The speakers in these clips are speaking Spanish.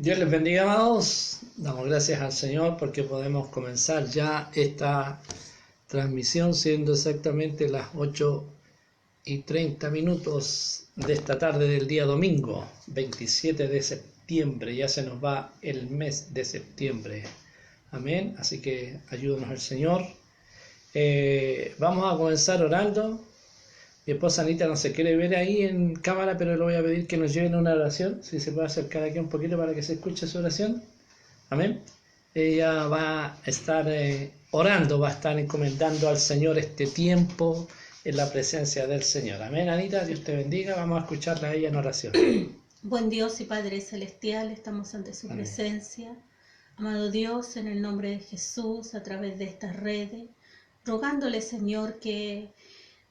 Dios les bendiga, amados. Damos gracias al Señor porque podemos comenzar ya esta transmisión siendo exactamente las 8:30 de esta tarde del día domingo, 27 de septiembre. Ya se nos va el mes de septiembre. Amén. Así que ayúdanos el Señor. Vamos a comenzar orando. Mi esposa Anita no se quiere ver ahí en cámara, pero le voy a pedir que nos lleven a una oración. Si se puede acercar aquí un poquito para que se escuche su oración. Amén. Ella va a estar orando, va a estar encomendando al Señor este tiempo en la presencia del Señor. Amén, Anita, Dios te bendiga. Vamos a escucharla a ella en oración. Buen Dios y Padre Celestial, estamos ante su Amén. presencia. Amado Dios, en el nombre de Jesús, a través de estas redes, rogándole, Señor, que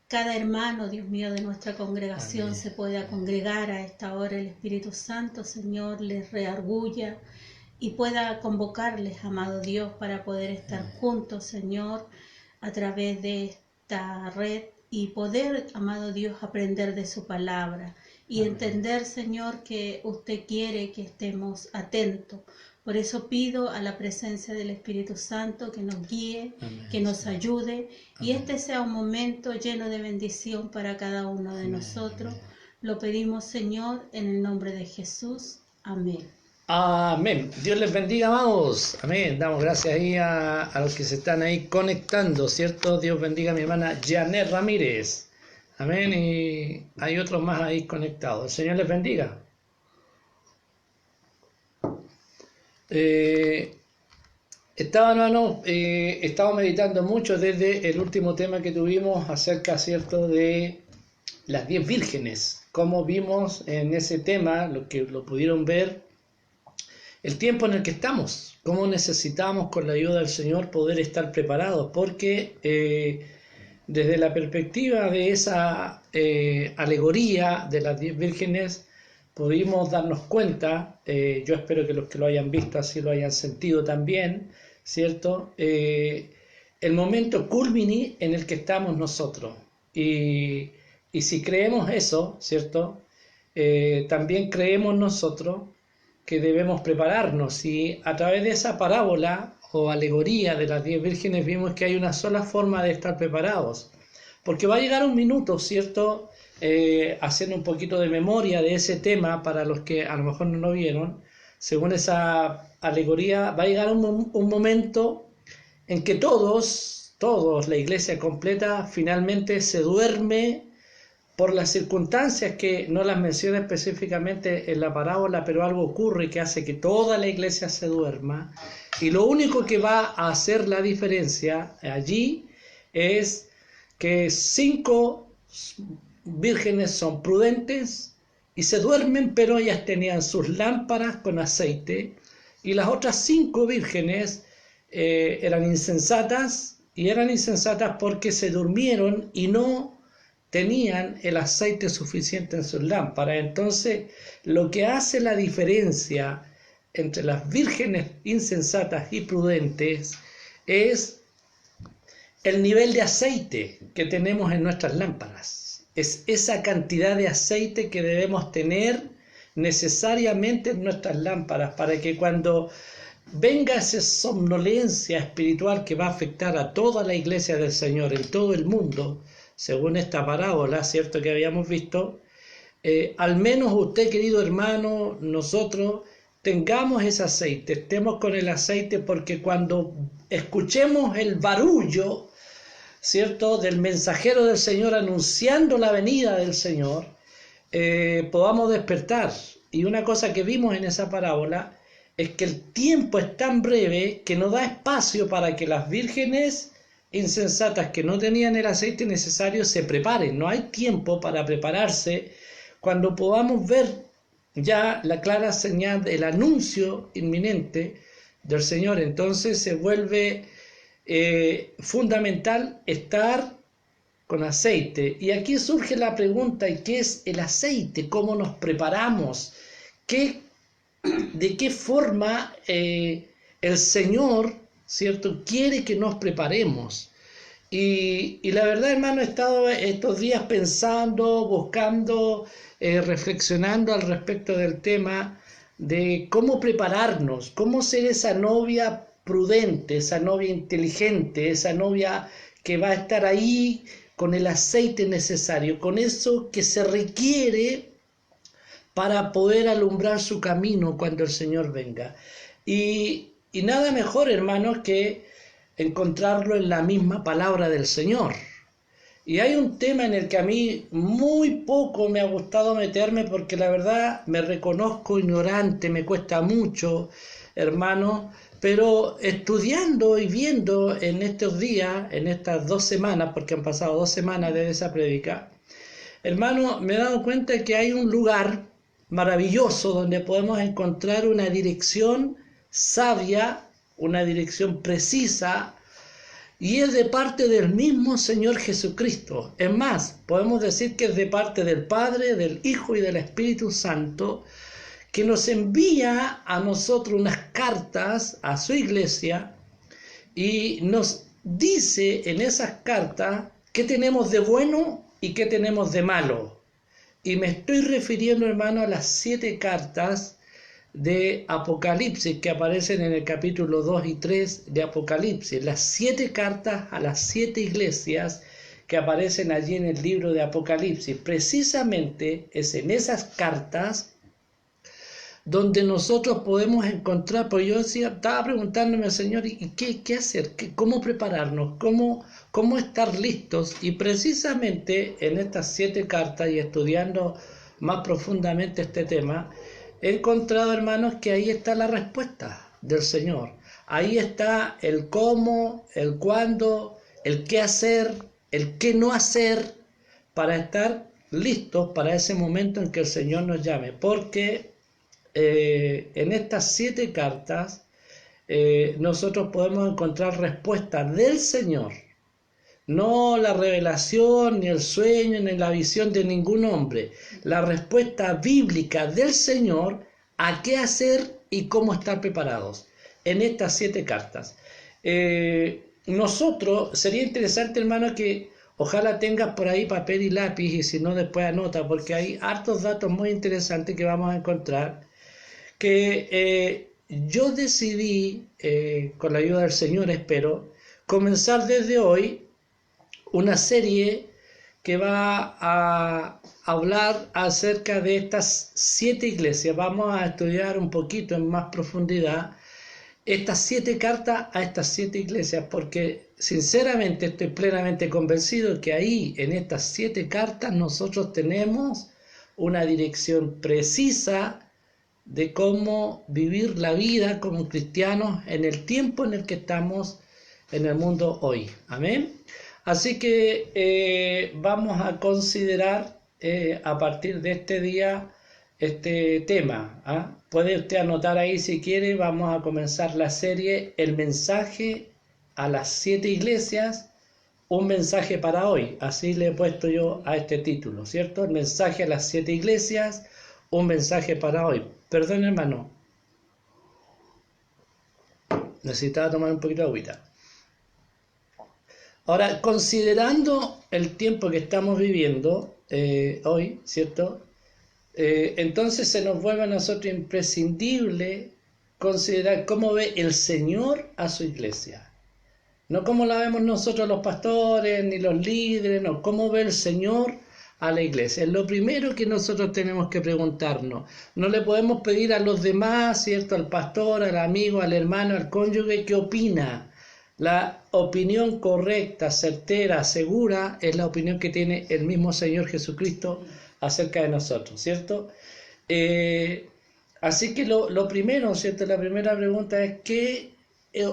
cada hermano, Dios mío, de nuestra congregación Amén. se pueda congregar a esta hora. El Espíritu Santo, Señor, les reargulla y pueda convocarles, amado Dios, para poder estar juntos, Señor, a través de esta red y poder, amado Dios, aprender de su palabra y Amén. entender, Señor, que usted quiere que estemos atentos. Por eso pido a la presencia del Espíritu Santo que nos guíe, Amén, que nos Señor. ayude y Amén. este sea un momento lleno de bendición para cada uno de Amén, nosotros. amén. Lo pedimos, Señor, en el nombre de Jesús. Amén. Amén. Dios les bendiga, amados. Amén. Damos gracias ahí a los que se están ahí conectando, ¿cierto? Dios bendiga a mi hermana Janet Ramírez. Amén. Y hay otros más ahí conectados. El Señor les bendiga. Estaba meditando mucho desde el último tema que tuvimos acerca, ¿cierto?, de las 10 vírgenes. Como vimos en ese tema, lo que lo pudieron ver, el tiempo en el que estamos, cómo necesitamos con la ayuda del Señor poder estar preparados, porque desde la perspectiva de esa alegoría de las 10 vírgenes, pudimos darnos cuenta, yo espero que los que lo hayan visto así lo hayan sentido también, ¿cierto? El momento culmine en el que estamos nosotros. Y si creemos eso, ¿cierto? También creemos nosotros que debemos prepararnos, y a través de esa parábola o alegoría de las 10 vírgenes vimos que hay una sola forma de estar preparados, porque va a llegar un minuto, ¿cierto? Haciendo un poquito de memoria de ese tema para los que a lo mejor no lo vieron, según esa alegoría va a llegar un momento en que todos, la iglesia completa, finalmente se duerme por las circunstancias que no las menciona específicamente en la parábola, pero algo ocurre que hace que toda la iglesia se duerma, y lo único que va a hacer la diferencia allí es que 5 vírgenes son prudentes y se duermen, pero ellas tenían sus lámparas con aceite, y las otras 5 vírgenes eran insensatas, y eran insensatas porque se durmieron y no tenían el aceite suficiente en sus lámparas. Entonces, lo que hace la diferencia entre las vírgenes insensatas y prudentes es el nivel de aceite que tenemos en nuestras lámparas. Es esa cantidad de aceite que debemos tener necesariamente en nuestras lámparas para que cuando venga esa somnolencia espiritual que va a afectar a toda la iglesia del Señor en todo el mundo, según esta parábola, ¿cierto?, que habíamos visto, al menos usted, querido hermano, nosotros tengamos ese aceite, estemos con el aceite, porque cuando escuchemos el barullo, ¿cierto?, del mensajero del Señor anunciando la venida del Señor, podamos despertar. Y una cosa que vimos en esa parábola es que el tiempo es tan breve que no da espacio para que las vírgenes insensatas que no tenían el aceite necesario se preparen. No hay tiempo para prepararse cuando podamos ver ya la clara señal del anuncio inminente del Señor. Entonces se vuelve fundamental estar con aceite. Y aquí surge la pregunta: ¿y qué es el aceite? ¿Cómo nos preparamos? ¿De qué forma el Señor, ¿cierto?, quiere que nos preparemos? Y la verdad, hermano, he estado estos días pensando, buscando, reflexionando al respecto del tema de cómo prepararnos, cómo ser esa novia prudente, esa novia inteligente, esa novia que va a estar ahí con el aceite necesario, con eso que se requiere para poder alumbrar su camino cuando el Señor venga. Y nada mejor, hermanos, que encontrarlo en la misma palabra del Señor. Y hay un tema en el que a mí muy poco me ha gustado meterme porque la verdad me reconozco ignorante, me cuesta mucho, hermano, pero estudiando y viendo en estos días, en estas 2 semanas, porque han pasado 2 semanas desde esa prédica, hermano, me he dado cuenta que hay un lugar maravilloso donde podemos encontrar una dirección sabia, una dirección precisa, y es de parte del mismo Señor Jesucristo. Es más, podemos decir que es de parte del Padre, del Hijo y del Espíritu Santo, que nos envía a nosotros unas cartas a su iglesia y nos dice en esas cartas qué tenemos de bueno y qué tenemos de malo. Y me estoy refiriendo, hermano, a las 7 cartas de Apocalipsis que aparecen en el capítulo 2 y 3 de Apocalipsis, las 7 cartas a las 7 iglesias que aparecen allí en el libro de Apocalipsis. Precisamente es en esas cartas donde nosotros podemos encontrar, porque yo estaba preguntándome al Señor, ¿y qué hacer? ¿Cómo prepararnos? ¿Cómo estar listos? Y precisamente en estas 7 cartas y estudiando más profundamente este tema, he encontrado, hermanos, que ahí está la respuesta del Señor. Ahí está el cómo, el cuándo, el qué hacer, el qué no hacer para estar listos para ese momento en que el Señor nos llame. Porque en estas 7 cartas nosotros podemos encontrar respuestas del Señor. No la revelación, ni el sueño, ni la visión de ningún hombre. La respuesta bíblica del Señor a qué hacer y cómo estar preparados en estas 7 cartas. Nosotros, sería interesante, hermano, que ojalá tengas por ahí papel y lápiz y si no después anota, porque hay hartos datos muy interesantes que vamos a encontrar, que yo decidí, con la ayuda del Señor espero, comenzar desde hoy una serie que va a hablar acerca de estas 7 iglesias. Vamos a estudiar un poquito en más profundidad estas 7 cartas a estas 7 iglesias, porque sinceramente estoy plenamente convencido que ahí, en estas 7 cartas, nosotros tenemos una dirección precisa de cómo vivir la vida como cristianos en el tiempo en el que estamos en el mundo hoy. Amén. Así que vamos a considerar a partir de este día este tema. Puede usted anotar ahí si quiere. Vamos a comenzar la serie El mensaje a las 7 iglesias, un mensaje para hoy. Así le he puesto yo a este título, ¿cierto? El mensaje a las 7 iglesias, un mensaje para hoy. Perdón, hermano. Necesitaba tomar un poquito de agüita. Ahora, considerando el tiempo que estamos viviendo hoy, ¿cierto? Entonces se nos vuelve a nosotros imprescindible considerar cómo ve el Señor a su iglesia. No cómo la vemos nosotros los pastores, ni los líderes, no, cómo ve el Señor a la iglesia. Es lo primero que nosotros tenemos que preguntarnos. No le podemos pedir a los demás, ¿cierto? Al pastor, al amigo, al hermano, al cónyuge, ¿qué opina? La opinión correcta, certera, segura, es la opinión que tiene el mismo Señor Jesucristo acerca de nosotros, ¿cierto? Así que lo primero, ¿cierto? La primera pregunta es, ¿qué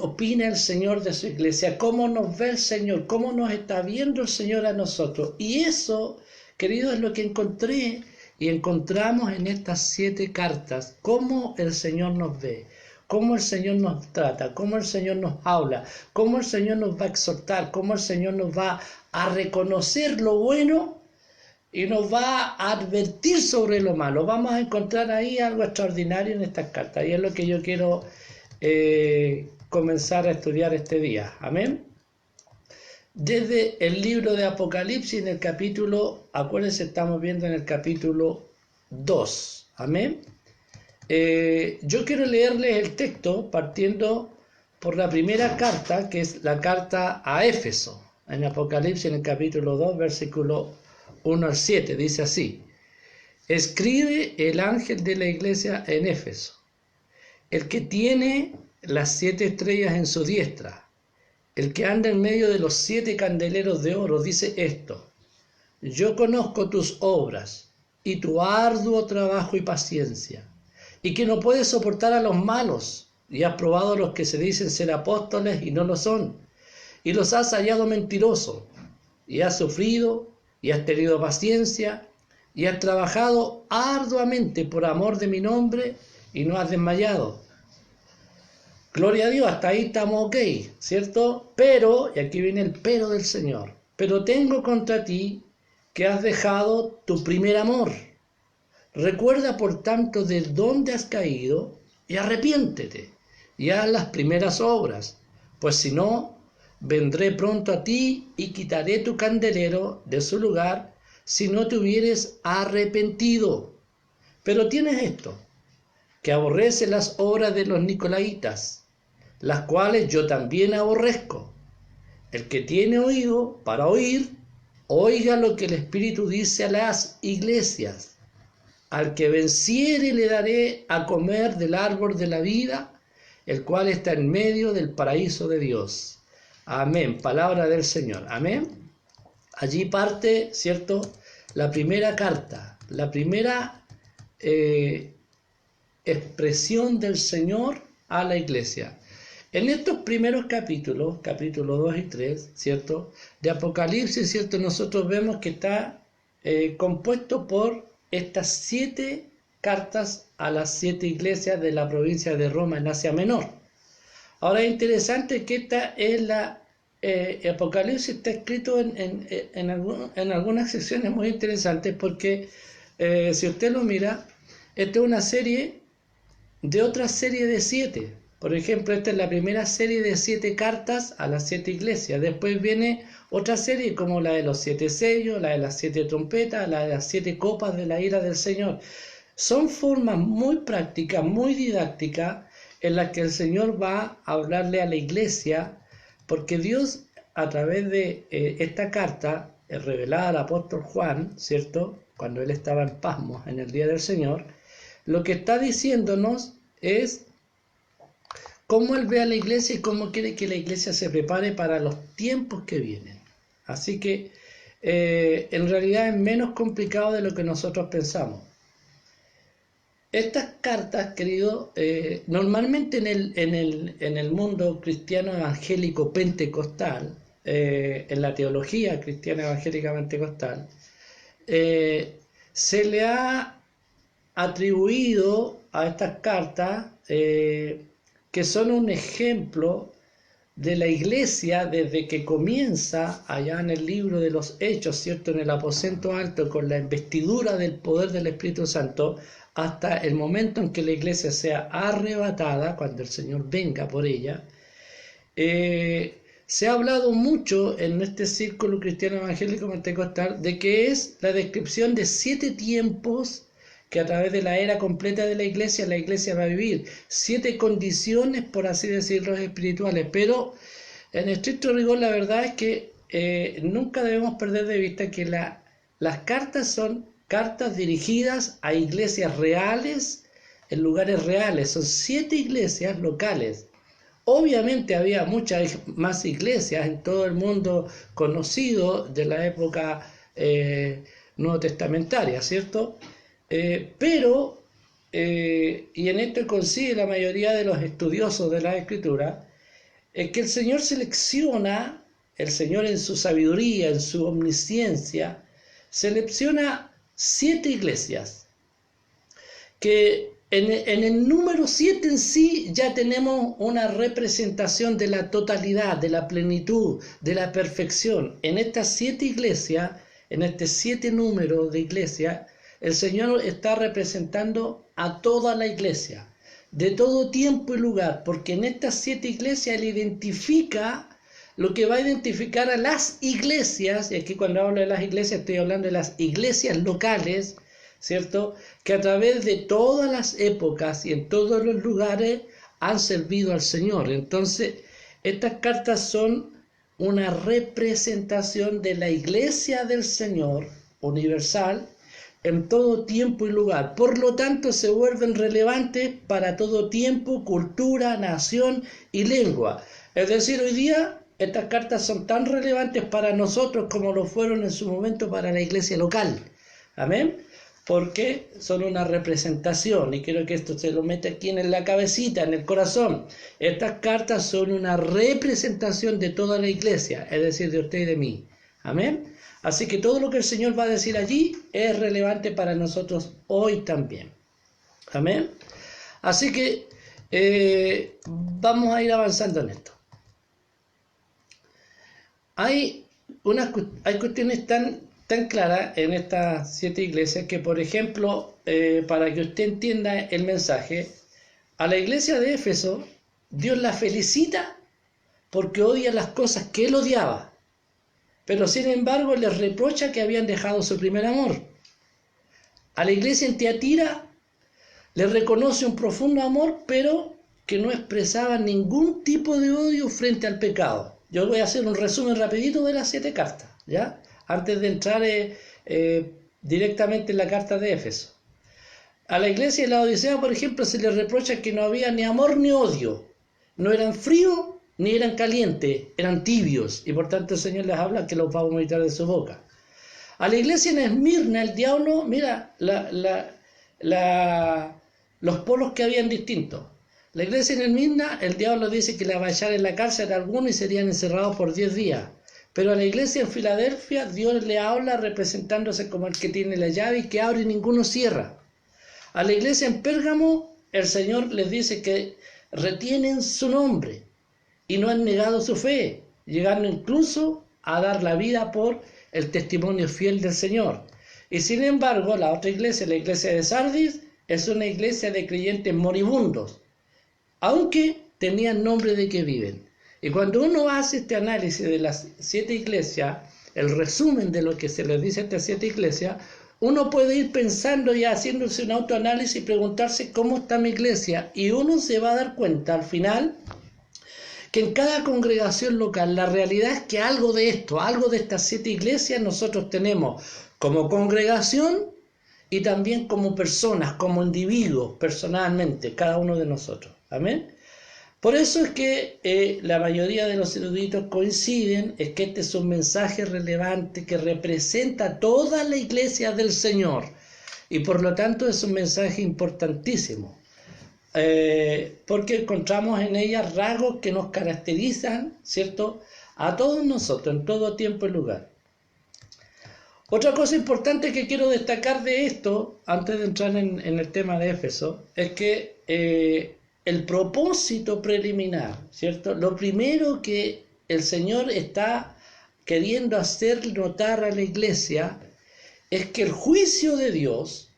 opina el Señor de su iglesia? ¿Cómo nos ve el Señor? ¿Cómo nos está viendo el Señor a nosotros? Y eso, querido, es lo que encontré y encontramos en estas 7 cartas, cómo el Señor nos ve, cómo el Señor nos trata, cómo el Señor nos habla, cómo el Señor nos va a exhortar, cómo el Señor nos va a reconocer lo bueno y nos va a advertir sobre lo malo. Vamos a encontrar ahí algo extraordinario en estas cartas y es lo que yo quiero comenzar a estudiar este día. Amén. Desde el libro de Apocalipsis, en el capítulo, acuérdense, estamos viendo en el capítulo 2. Amén. Yo quiero leerles el texto partiendo por la primera carta, que es la carta a Éfeso, en Apocalipsis, en el capítulo 2, versículo 1 al 7, dice así: escribe el ángel de la iglesia en Éfeso, el que tiene las 7 estrellas en su diestra, el que anda en medio de los 7 candeleros de oro, dice esto: yo conozco tus obras y tu arduo trabajo y paciencia, y que no puedes soportar a los malos, y has probado a los que se dicen ser apóstoles y no lo son, y los has hallado mentirosos, y has sufrido, y has tenido paciencia, y has trabajado arduamente por amor de mi nombre, y no has desmayado. Gloria a Dios, hasta ahí estamos ok, ¿cierto? Pero, y aquí viene el pero del Señor, pero tengo contra ti que has dejado tu primer amor. Recuerda, por tanto, de dónde has caído, y arrepiéntete, y haz las primeras obras, pues si no, vendré pronto a ti y quitaré tu candelero de su lugar, si no te hubieres arrepentido. Pero tienes esto, que aborrece las obras de los nicolaitas, las cuales yo también aborrezco. El que tiene oído para oír, oiga lo que el Espíritu dice a las iglesias. Al que venciere le daré a comer del árbol de la vida, el cual está en medio del paraíso de Dios. Amén. Palabra del Señor. Amén. Allí parte, ¿cierto?, la primera carta, la primera expresión del Señor a la iglesia. En estos primeros capítulos, capítulos 2 y 3, ¿cierto?, de Apocalipsis, ¿cierto?, nosotros vemos que está compuesto por estas 7 cartas a las 7 iglesias de la provincia de Roma en Asia Menor. Ahora es interesante que esta es la Apocalipsis está escrito en algunas secciones muy interesantes, porque si usted lo mira, esta es una serie de otra serie de 7. Por ejemplo, esta es la primera serie de 7 cartas a las 7 iglesias. Después viene otra serie como la de los 7 sellos, la de las 7 trompetas, la de las 7 copas de la ira del Señor. Son formas muy prácticas, muy didácticas, en las que el Señor va a hablarle a la iglesia, porque Dios, a través de esta carta revelada al apóstol Juan, ¿cierto?, cuando él estaba en Pasmos en el día del Señor, lo que está diciéndonos es cómo él ve a la iglesia y cómo quiere que la iglesia se prepare para los tiempos que vienen. Así que en realidad es menos complicado de lo que nosotros pensamos. Estas cartas, querido, normalmente en el mundo cristiano evangélico pentecostal, en la teología cristiana evangélica pentecostal, se le ha atribuido a estas cartas que son un ejemplo de la iglesia desde que comienza allá en el libro de los Hechos, ¿cierto?, en el aposento alto, con la investidura del poder del Espíritu Santo, hasta el momento en que la iglesia sea arrebatada, cuando el Señor venga por ella. Se ha hablado mucho en este círculo cristiano evangélico pentecostal de que es la descripción de 7 tiempos que a través de la era completa de la iglesia va a vivir. 7 condiciones, por así decirlo, espirituales. Pero en estricto rigor, la verdad es que nunca debemos perder de vista que las cartas son cartas dirigidas a iglesias reales, en lugares reales. Son 7 iglesias locales. Obviamente había muchas más iglesias en todo el mundo conocido de la época nuevo testamentaria, ¿cierto? Pero, y en esto coincide la mayoría de los estudiosos de la Escritura, es que el Señor selecciona, el Señor en su sabiduría, en su omnisciencia, selecciona 7 iglesias, que en el número 7 en sí ya tenemos una representación de la totalidad, de la plenitud, de la perfección. En estas 7 iglesias, en este 7 números de iglesias, el Señor está representando a toda la iglesia, de todo tiempo y lugar, porque en estas 7 iglesias Él identifica lo que va a identificar a las iglesias, y aquí cuando hablo de las iglesias estoy hablando de las iglesias locales, ¿cierto? Que a través de todas las épocas y en todos los lugares han servido al Señor. Entonces, estas cartas son una representación de la iglesia del Señor universal en todo tiempo y lugar. Por lo tanto, se vuelven relevantes para todo tiempo, cultura, nación y lengua. Es decir, hoy día estas cartas son tan relevantes para nosotros como lo fueron en su momento para la iglesia local. Amén. Porque son una representación, y quiero que esto se lo meta aquí en la cabecita, en el corazón. Estas cartas son una representación de toda la iglesia, es decir, de usted y de mí. Amén. Así que todo lo que el Señor va a decir allí es relevante para nosotros hoy también. Amén. Así que vamos a ir avanzando en esto. Hay cuestiones tan claras en estas 7 iglesias que, por ejemplo, para que usted entienda el mensaje, a la iglesia de Éfeso, Dios la felicita porque odia las cosas que él odiaba, pero sin embargo les reprocha que habían dejado su primer amor. A la iglesia en Tiatira le reconoce un profundo amor, pero que no expresaba ningún tipo de odio frente al pecado. Yo voy a hacer un resumen rapidito de las 7 cartas, ¿ya? Antes de entrar directamente en la carta de Éfeso. A la iglesia de la Odisea, por ejemplo, se le reprocha que no había ni amor ni odio. No eran fríos ni eran calientes, eran tibios. Y por tanto el Señor les habla que los va a vomitar de su boca. A la iglesia en Esmirna, el diablo, mira, los polos que habían distintos. La iglesia en Esmirna, el diablo dice que la va a echar en la cárcel a algunos y serían encerrados por 10 días. Pero a la iglesia en Filadelfia, Dios le habla representándose como el que tiene la llave y que abre y ninguno cierra. A la iglesia en Pérgamo, el Señor les dice que retienen su nombre y no han negado su fe, llegando incluso a dar la vida por el testimonio fiel del Señor. Y sin embargo, la otra iglesia, la iglesia de Sardis, es una iglesia de creyentes moribundos, aunque tenían nombre de que viven. Y cuando uno hace este análisis de las 7 iglesias, el resumen de lo que se les dice a estas 7 iglesias, uno puede ir pensando y haciéndose un autoanálisis y preguntarse cómo está mi iglesia, y uno se va a dar cuenta al final que en cada congregación local la realidad es que algo de esto, algo de estas 7 iglesias nosotros tenemos como congregación y también como personas, como individuos, personalmente, cada uno de nosotros. Amén. Por eso es que la mayoría de los eruditos coinciden, es que este es un mensaje relevante que representa toda la iglesia del Señor, y por lo tanto es un mensaje importantísimo, porque encontramos en ella rasgos que nos caracterizan, ¿cierto?, a todos nosotros, en todo tiempo y lugar. Otra cosa importante que quiero destacar de esto, antes de entrar en el tema de Éfeso, es que el propósito preliminar, ¿cierto? Lo primero que el Señor está queriendo hacer notar a la iglesia es que el juicio de Dios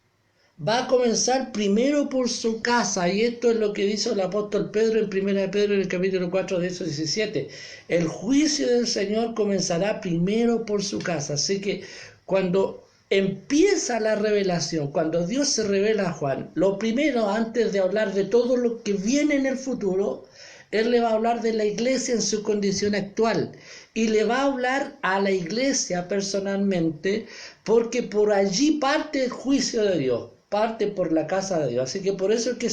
va a comenzar primero por su casa, y esto es lo que dice el apóstol Pedro en 1 Pedro en el capítulo 4, verso 17. El juicio del Señor comenzará primero por su casa. Así que cuando empieza la revelación, cuando Dios se revela a Juan, lo primero, antes de hablar de todo lo que viene en el futuro, Él le va a hablar de la iglesia en su condición actual, y le va a hablar a la iglesia personalmente, porque por allí parte el juicio de Dios, parte por la casa de Dios. Así que por eso es que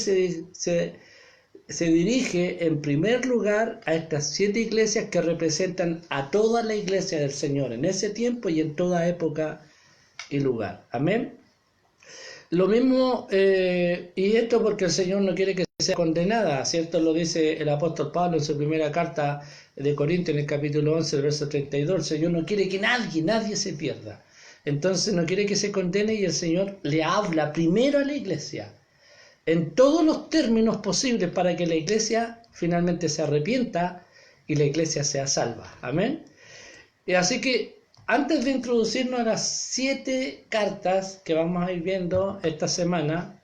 se dirige en primer lugar a estas 7 iglesias que representan a toda la iglesia del Señor en ese tiempo y en toda época y lugar. Amén. Lo mismo, y esto porque el Señor no quiere que sea condenada, ¿cierto? Lo dice el apóstol Pablo en su primera carta de Corintios en el capítulo 11, el verso 32. El Señor no quiere que nadie se pierda. Entonces no quiere que se condene, y el Señor le habla primero a la iglesia en todos los términos posibles para que la iglesia finalmente se arrepienta y la iglesia sea salva. Amén. Y así que antes de introducirnos a las 7 cartas que vamos a ir viendo esta semana,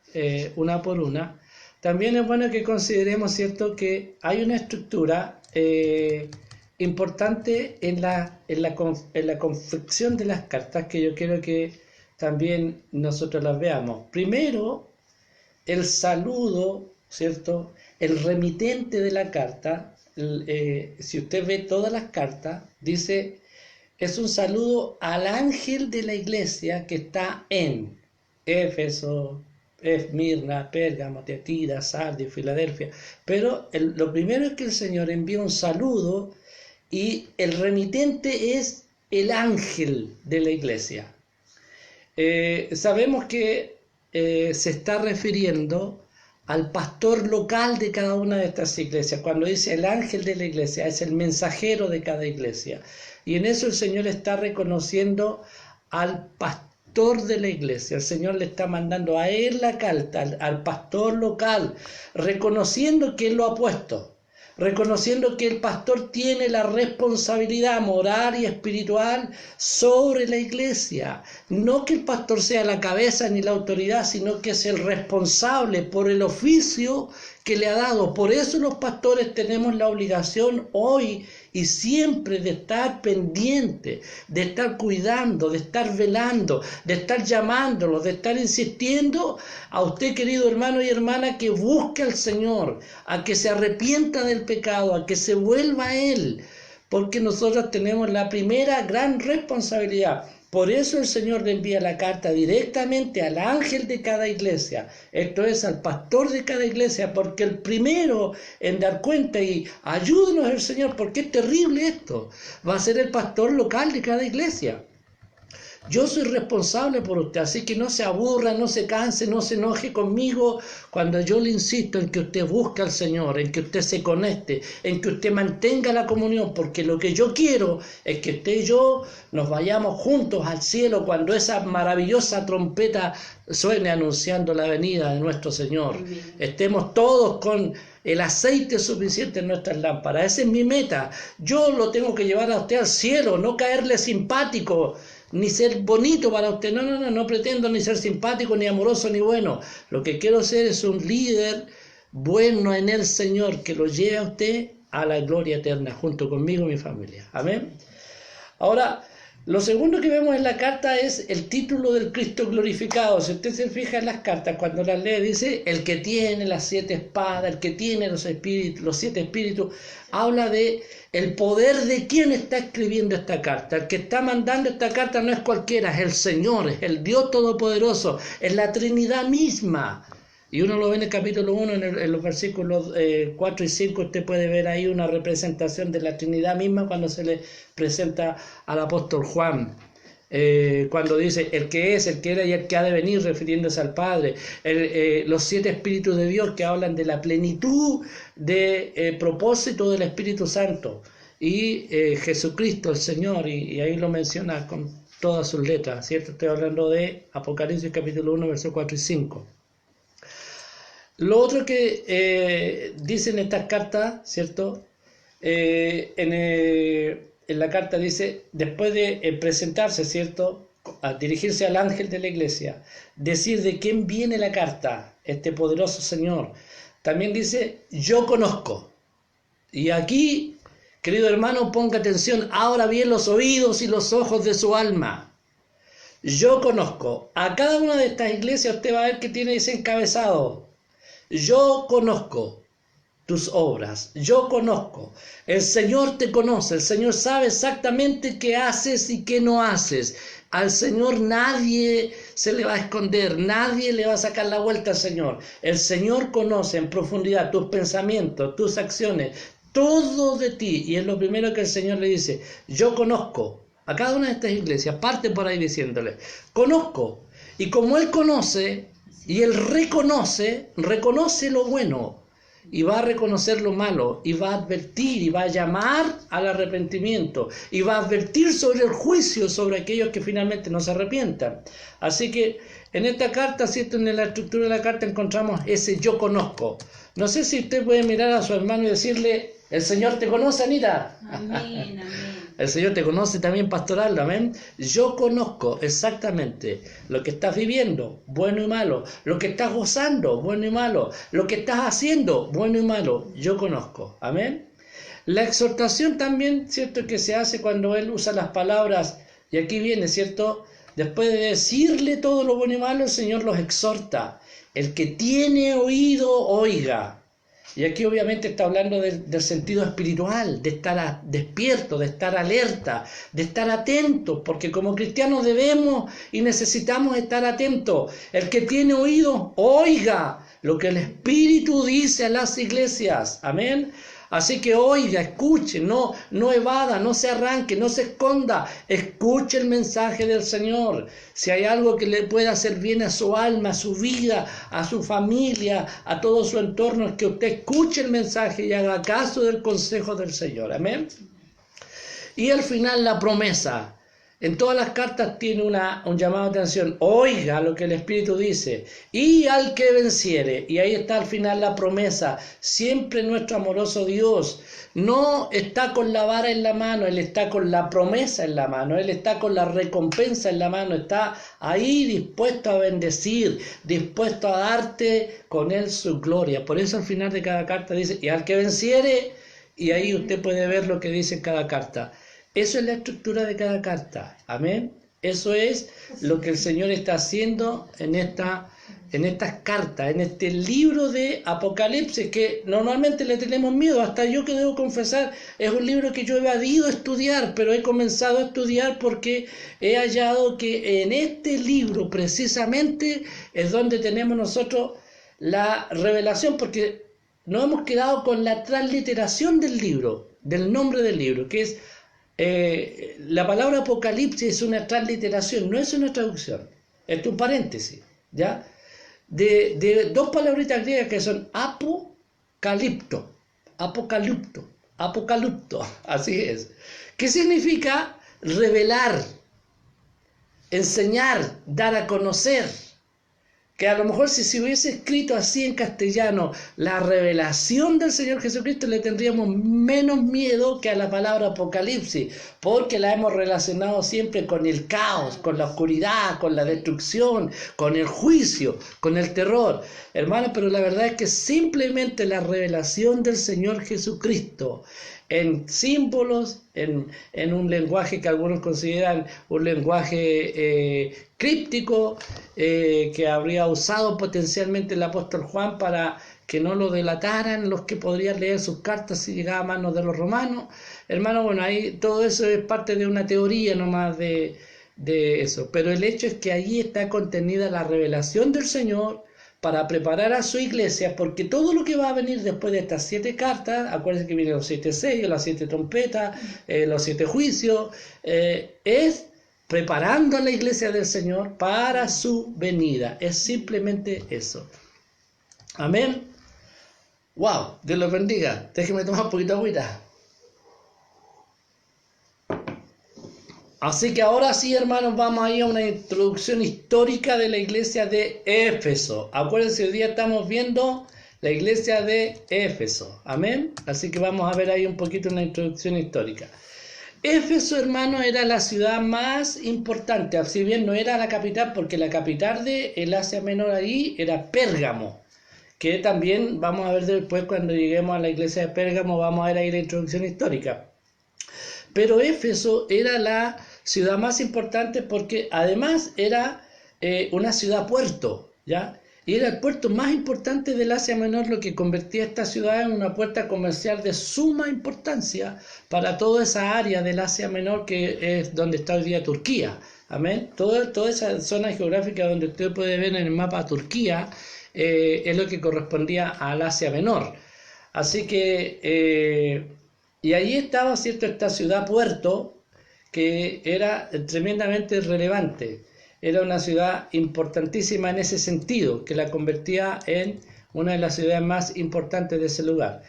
una por una, también es bueno que consideremos, ¿cierto?, que hay una estructura importante en la confección de las cartas que yo quiero que también nosotros las veamos. Primero, el saludo, ¿cierto? El remitente de la carta, si usted ve todas las cartas, dice, es un saludo al ángel de la iglesia que está en Éfeso, Esmirna, Pérgamo, Tiatira, Sardis, Filadelfia. Pero lo primero es que el Señor envía un saludo y el remitente es el ángel de la iglesia. Sabemos que se está refiriendo al pastor local de cada una de estas iglesias. Cuando dice el ángel de la iglesia, es el mensajero de cada iglesia. Y en eso el Señor está reconociendo al pastor de la iglesia. El Señor le está mandando a él la carta, al pastor local, reconociendo que él lo ha puesto, reconociendo que el pastor tiene la responsabilidad moral y espiritual sobre la iglesia. No que el pastor sea la cabeza ni la autoridad, sino que es el responsable por el oficio que le ha dado. Por eso los pastores tenemos la obligación hoy y siempre de estar pendiente, de estar cuidando, de estar velando, de estar llamándolo, de estar insistiendo a usted, querido hermano y hermana, que busque al Señor, a que se arrepienta del pecado, a que se vuelva a Él, porque nosotros tenemos la primera gran responsabilidad. Por eso el Señor le envía la carta directamente al ángel de cada iglesia, esto es, al pastor de cada iglesia, porque el primero en dar cuenta y ayúdenos el Señor, porque es terrible esto, va a ser el pastor local de cada iglesia. Yo soy responsable por usted, así que no se aburra, no se canse, no se enoje conmigo cuando yo le insisto en que usted busque al Señor, en que usted se conecte, en que usted mantenga la comunión, porque lo que yo quiero es que usted y yo nos vayamos juntos al cielo cuando esa maravillosa trompeta suene anunciando la venida de nuestro Señor. Amén. Estemos todos con el aceite suficiente en nuestras lámparas. Esa es mi meta. Yo lo tengo que llevar a usted al cielo, no caerle simpático, ni ser bonito para usted. No pretendo ni ser simpático, ni amoroso, ni bueno. Lo que quiero ser es un líder bueno en el Señor, que lo lleve a usted a la gloria eterna, junto conmigo y mi familia. Amén. Ahora, lo segundo que vemos en la carta es el título del Cristo glorificado. Si usted se fija en las cartas, cuando las lee, dice, el que tiene las 7 espadas, el que tiene los 7 espíritus, habla de el poder de quien está escribiendo esta carta. El que está mandando esta carta no es cualquiera, es el Señor, es el Dios Todopoderoso, es la Trinidad misma. Y uno lo ve en el capítulo 1, en los versículos 4 y 5, usted puede ver ahí una representación de la Trinidad misma cuando se le presenta al apóstol Juan. Cuando dice el que es, el que era y el que ha de venir, refiriéndose al Padre. Los 7 espíritus de Dios que hablan de la plenitud de propósito del Espíritu Santo. Y Jesucristo, el Señor, y ahí lo menciona con todas sus letras, ¿cierto? Estoy hablando de Apocalipsis capítulo 1, versos 4 y 5. Lo otro que dicen estas cartas, ¿cierto? En la carta dice, después de presentarse, ¿cierto? A dirigirse al ángel de la iglesia, decir de quién viene la carta, este poderoso Señor. También dice, yo conozco. Y aquí, querido hermano, ponga atención, abra bien los oídos y los ojos de su alma. Yo conozco. A cada una de estas iglesias usted va a ver que tiene ese encabezado. Yo conozco tus obras, yo conozco. El Señor te conoce, el Señor sabe exactamente qué haces y qué no haces. Al Señor nadie se le va a esconder, nadie le va a sacar la vuelta al Señor. El Señor conoce en profundidad tus pensamientos, tus acciones, todo de ti. Y es lo primero que el Señor le dice, yo conozco. A cada una de estas iglesias, parte por ahí diciéndole, conozco. Y como Él conoce, y Él reconoce lo bueno, y va a reconocer lo malo, y va a advertir, y va a llamar al arrepentimiento, y va a advertir sobre el juicio sobre aquellos que finalmente no se arrepientan. Así que en esta carta, ¿cierto? En la estructura de la carta encontramos ese yo conozco. No sé si usted puede mirar a su hermano y decirle, el Señor te conoce, Anita. Amén, amén. El Señor te conoce también, pastoral, amén. Yo conozco exactamente lo que estás viviendo, bueno y malo, lo que estás gozando, bueno y malo, lo que estás haciendo, bueno y malo, yo conozco, amén. La exhortación también, ¿cierto?, que se hace cuando Él usa las palabras, y aquí viene, ¿cierto?, después de decirle todo lo bueno y malo, el Señor los exhorta. El que tiene oído, oiga. Y aquí obviamente está hablando del sentido espiritual, de estar despierto, de estar alerta, de estar atentos, porque como cristianos debemos y necesitamos estar atentos. El que tiene oído, oiga lo que el Espíritu dice a las iglesias. Amén. Así que oiga, escuche, no evada, no se arranque, no se esconda, escuche el mensaje del Señor. Si hay algo que le pueda hacer bien a su alma, a su vida, a su familia, a todo su entorno, es que usted escuche el mensaje y haga caso del consejo del Señor. Amén. Y al final la promesa. En todas las cartas tiene un llamado de atención. Oiga lo que el Espíritu dice. Y al que venciere. Y ahí está al final la promesa. Siempre nuestro amoroso Dios no está con la vara en la mano. Él está con la promesa en la mano. Él está con la recompensa en la mano. Está ahí dispuesto a bendecir. Dispuesto a darte con él su gloria. Por eso al final de cada carta dice, y al que venciere. Y ahí usted puede ver lo que dice en cada carta. Eso es la estructura de cada carta. Amén. Eso es lo que el Señor está haciendo en estas cartas, en este libro de Apocalipsis, que normalmente le tenemos miedo. Hasta yo, que debo confesar, es un libro que yo he evadido estudiar, pero he comenzado a estudiar porque he hallado que en este libro precisamente es donde tenemos nosotros la revelación, porque nos hemos quedado con la transliteración del libro, del nombre del libro, que es la palabra Apocalipsis. Es una transliteración, no es una traducción, es un paréntesis, ¿ya? De dos palabritas griegas que son apocalipto, así es. ¿Qué significa? Revelar, enseñar, dar a conocer. Que a lo mejor si se hubiese escrito así en castellano, la revelación del Señor Jesucristo, le tendríamos menos miedo que a la palabra Apocalipsis, porque la hemos relacionado siempre con el caos, con la oscuridad, con la destrucción, con el juicio, con el terror. Hermanos, pero la verdad es que simplemente la revelación del Señor Jesucristo, en símbolos, en un lenguaje que algunos consideran un lenguaje críptico, que habría usado potencialmente el apóstol Juan para que no lo delataran los que podrían leer sus cartas si llegaba a manos de los romanos. Hermano, bueno, ahí todo eso es parte de una teoría nomás de eso, pero el hecho es que allí está contenida la revelación del Señor para preparar a su iglesia, porque todo lo que va a venir después de estas 7 cartas, acuérdense que vienen los 7 sellos, las 7 trompetas, los 7 juicios, es preparando a la iglesia del Señor para su venida. Es simplemente eso. Amén. Wow, Dios los bendiga. Déjenme tomar un poquito de agüita. Así que ahora sí, hermanos, vamos a ir a una introducción histórica de la iglesia de Éfeso. Acuérdense, hoy día estamos viendo la iglesia de Éfeso. Amén. Así que vamos a ver ahí un poquito una introducción histórica. Éfeso, hermano, era la ciudad más importante. Si bien no era la capital, porque la capital del Asia Menor ahí era Pérgamo, que también vamos a ver después cuando lleguemos a la iglesia de Pérgamo, vamos a ver ahí la introducción histórica. Pero Éfeso era la ciudad más importante porque además era una ciudad puerto, ¿ya? Y era el puerto más importante del Asia Menor, lo que convertía esta ciudad en una puerta comercial de suma importancia para toda esa área del Asia Menor, que es donde está hoy día Turquía. Amén. Toda esa zona geográfica donde usted puede ver en el mapa Turquía es lo que correspondía al Asia Menor. Así que, y ahí estaba, ¿cierto?, esta ciudad puerto, que era tremendamente relevante. Era una ciudad importantísima en ese sentido, que la convertía en una de las ciudades más importantes de ese lugar.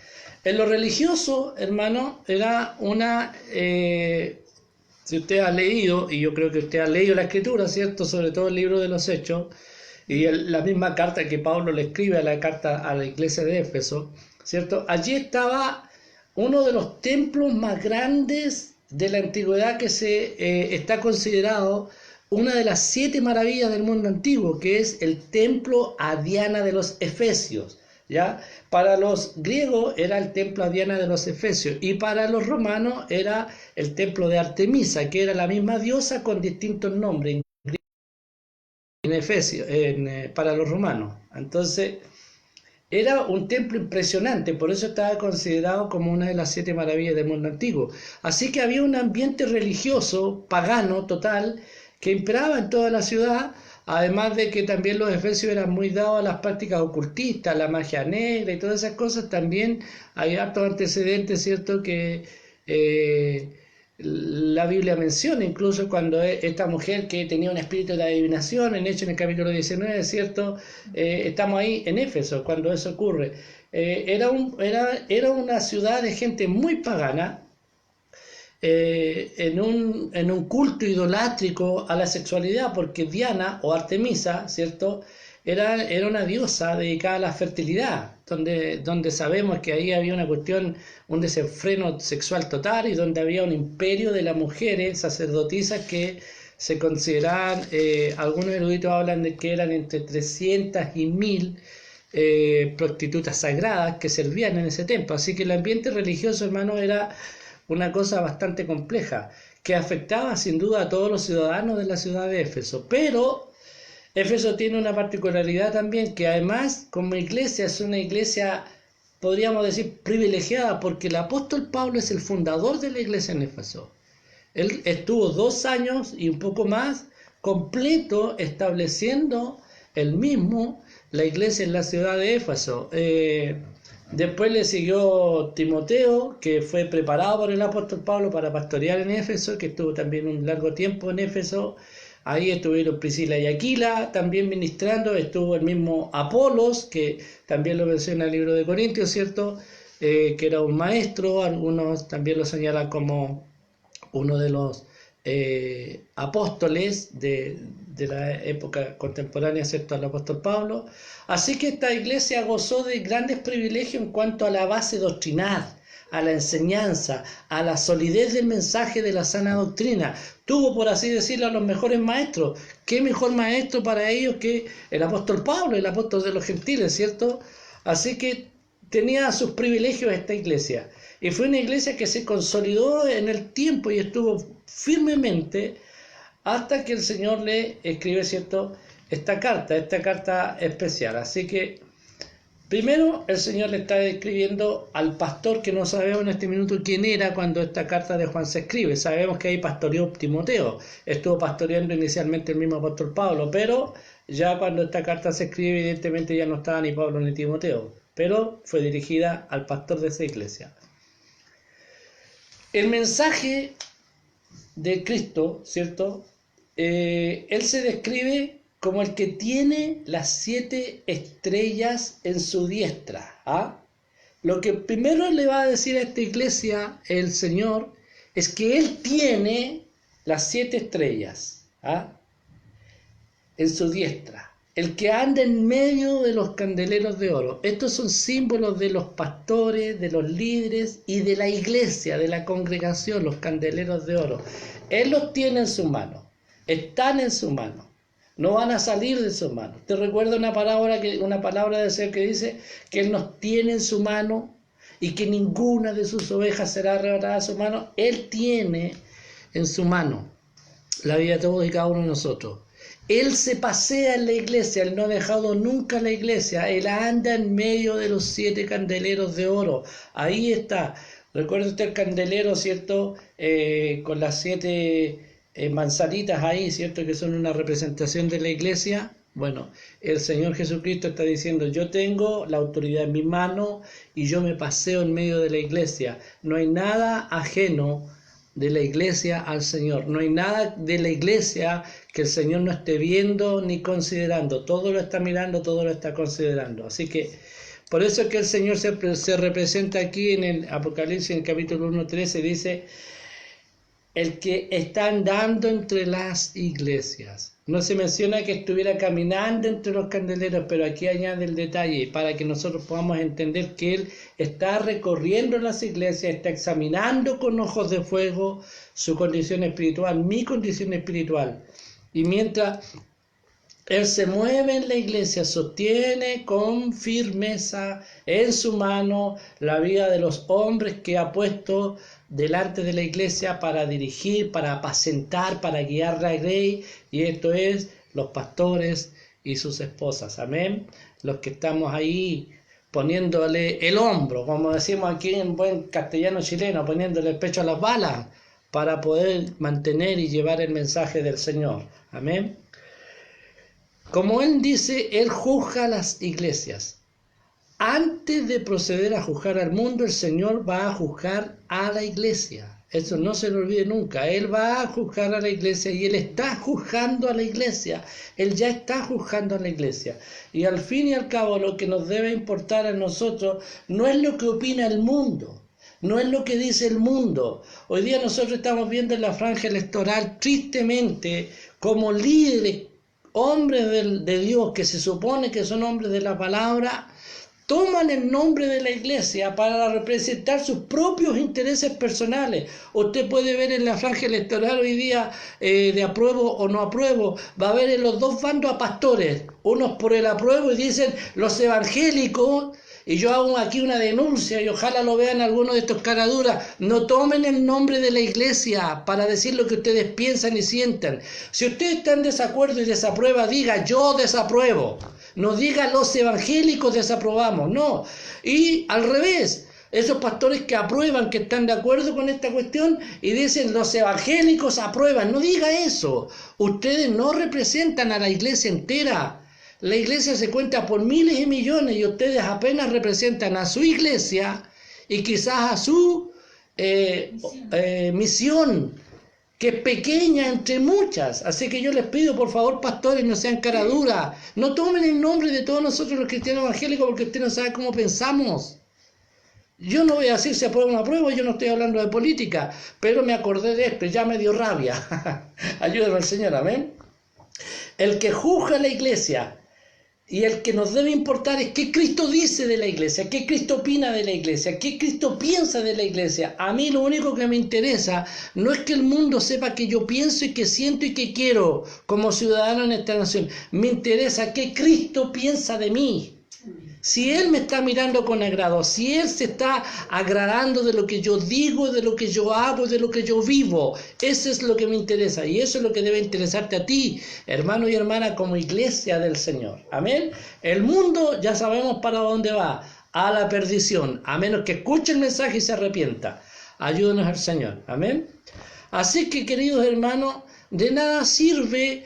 En lo religioso, hermano, era una... si usted ha leído, y yo creo que usted ha leído la Escritura, ¿cierto?, sobre todo el libro de los Hechos, y la misma carta que Pablo le escribe a la carta a la iglesia de Éfeso, ¿cierto? Allí estaba uno de los templos más grandes de la antigüedad, que está considerado una de las 7 maravillas del mundo antiguo, que es el templo a Diana de los Efesios, ¿ya? Para los griegos era el templo a Diana de los Efesios, y para los romanos era el templo de Artemisa, que era la misma diosa con distintos nombres. en Efesio, para los romanos. Entonces, era un templo impresionante, por eso estaba considerado como una de las 7 maravillas del mundo antiguo. Así que había un ambiente religioso, pagano, total, que imperaba en toda la ciudad, además de que también los efesios eran muy dados a las prácticas ocultistas, la magia negra y todas esas cosas. También hay hartos antecedentes, ¿cierto?, que la Biblia menciona, incluso cuando esta mujer que tenía un espíritu de adivinación, en Hechos en el capítulo 19, ¿cierto? Estamos ahí en Éfeso cuando eso ocurre. Era una ciudad de gente muy pagana, en un culto idolátrico a la sexualidad, porque Diana o Artemisa, ¿cierto?, era una diosa dedicada a la fertilidad, donde sabemos que ahí había una cuestión, un desenfreno sexual total, y donde había un imperio de las mujeres sacerdotisas que se consideraban, algunos eruditos hablan de que eran entre 300 y 1000 prostitutas sagradas que servían en ese templo. Así que el ambiente religioso, hermano, era una cosa bastante compleja, que afectaba sin duda a todos los ciudadanos de la ciudad de Éfeso. Pero Éfeso tiene una particularidad también, que además como iglesia es una iglesia, podríamos decir, privilegiada, porque el apóstol Pablo es el fundador de la iglesia en Éfeso. Él estuvo 2 años y un poco más completo estableciendo él mismo la iglesia en la ciudad de Éfeso. Después le siguió Timoteo, que fue preparado por el apóstol Pablo para pastorear en Éfeso, que estuvo también un largo tiempo en Éfeso. Ahí estuvieron Priscila y Aquila también ministrando. Estuvo el mismo Apolos, que también lo menciona el libro de Corintios, ¿cierto? Que era un maestro. Algunos también lo señalan como uno de los apóstoles de la época contemporánea, ¿cierto?, al apóstol Pablo. Así que esta iglesia gozó de grandes privilegios en cuanto a la base doctrinal, a la enseñanza, a la solidez del mensaje de la sana doctrina. Tuvo, por así decirlo, a los mejores maestros. ¿Qué mejor maestro para ellos que el apóstol Pablo, el apóstol de los gentiles, ¿cierto? Así que tenía sus privilegios esta iglesia. Y fue una iglesia que se consolidó en el tiempo y estuvo firmemente hasta que el Señor le escribe, ¿cierto?, esta carta especial. Así que primero el Señor le está escribiendo al pastor, que no sabemos en este minuto quién era cuando esta carta de Juan se escribe. Sabemos que ahí pastoreó Timoteo, estuvo pastoreando inicialmente el mismo apóstol Pablo, pero ya cuando esta carta se escribe, evidentemente ya no estaba ni Pablo ni Timoteo, pero fue dirigida al pastor de esa iglesia. El mensaje de Cristo, ¿cierto? Él se describe como el que tiene las 7 estrellas en su diestra. ¿Ah? Lo que primero le va a decir a esta iglesia el Señor es que Él tiene las 7 estrellas, ¿ah?, en su diestra. El que anda en medio de los candeleros de oro. Estos son símbolos de los pastores, de los líderes y de la iglesia, de la congregación, los candeleros de oro. Él los tiene en su mano, están en su mano, no van a salir de su mano. ¿Te recuerda una palabra del Señor que dice que Él nos tiene en su mano y que ninguna de sus ovejas será arrebatada de su mano? Él tiene en su mano la vida de todos y cada uno de nosotros. Él se pasea en la iglesia, Él no ha dejado nunca la iglesia, Él anda en medio de los 7 candeleros de oro. Ahí está. Recuerda usted el candelero, ¿cierto? Con las 7 manzanitas ahí, ¿cierto? Que son una representación de la iglesia. Bueno, el Señor Jesucristo está diciendo: yo tengo la autoridad en mi mano y yo me paseo en medio de la iglesia. No hay nada ajeno de la iglesia al Señor. No hay nada de la iglesia que el Señor no esté viendo ni considerando. Todo lo está mirando, todo lo está considerando. Así que por eso es que el Señor se representa aquí en el Apocalipsis, en el capítulo 1:13, dice: el que está andando entre las iglesias. No se menciona que estuviera caminando entre los candeleros, pero aquí añade el detalle para que nosotros podamos entender que Él está recorriendo las iglesias, está examinando con ojos de fuego su condición espiritual, mi condición espiritual. Y mientras Él se mueve en la iglesia, sostiene con firmeza en su mano la vida de los hombres que ha puesto delante de la iglesia para dirigir, para apacentar, para guiar la grey, y esto es los pastores y sus esposas, amén, los que estamos ahí poniéndole el hombro, como decimos aquí en buen castellano chileno, poniéndole el pecho a las balas para poder mantener y llevar el mensaje del Señor, amén. Como él dice, él juzga las iglesias. Antes de proceder a juzgar al mundo, el Señor va a juzgar a la iglesia. Eso no se lo olvide nunca. Él va a juzgar a la iglesia y Él está juzgando a la iglesia. Él ya está juzgando a la iglesia. Y al fin y al cabo lo que nos debe importar a nosotros no es lo que opina el mundo, no es lo que dice el mundo. Hoy día nosotros estamos viendo en la franja electoral tristemente como líderes, hombres de Dios que se supone que son hombres de la palabra, toman el nombre de la iglesia para representar sus propios intereses personales. Usted puede ver en la franja electoral hoy día de apruebo o no apruebo, va a ver en los dos bandos a pastores, unos por el apruebo y dicen los evangélicos, y yo hago aquí una denuncia y ojalá lo vean algunos de estos caraduras, no tomen el nombre de la iglesia para decir lo que ustedes piensan y sientan. Si usted está en desacuerdo y desaprueba, diga yo desapruebo. No diga los evangélicos desaprobamos, no. Y al revés, esos pastores que aprueban, que están de acuerdo con esta cuestión y dicen los evangélicos aprueban, no diga eso. Ustedes no representan a la iglesia entera. La iglesia se cuenta por miles y millones y ustedes apenas representan a su iglesia y quizás a su misión, que es pequeña entre muchas. Así que yo les pido, por favor, pastores, no sean caraduras. No tomen el nombre de todos nosotros los cristianos evangélicos porque usted no sabe cómo pensamos. Yo no voy a decir si apruebo o no apruebo, yo no estoy hablando de política, pero me acordé de esto y ya me dio rabia. Ayúdame al Señor, amén. El que juzga a la iglesia y el que nos debe importar es qué Cristo dice de la iglesia, qué Cristo opina de la iglesia, qué Cristo piensa de la iglesia. A mí lo único que me interesa no es que el mundo sepa que yo pienso y que siento y que quiero como ciudadano en esta nación. Me interesa qué Cristo piensa de mí. Si Él me está mirando con agrado, si Él se está agradando de lo que yo digo, de lo que yo hago, de lo que yo vivo, eso es lo que me interesa y eso es lo que debe interesarte a ti, hermano y hermana, como iglesia del Señor. Amén. El mundo ya sabemos para dónde va, a la perdición, a menos que escuche el mensaje y se arrepienta. Ayúdenos al Señor. Amén. Así que, queridos hermanos, de nada sirve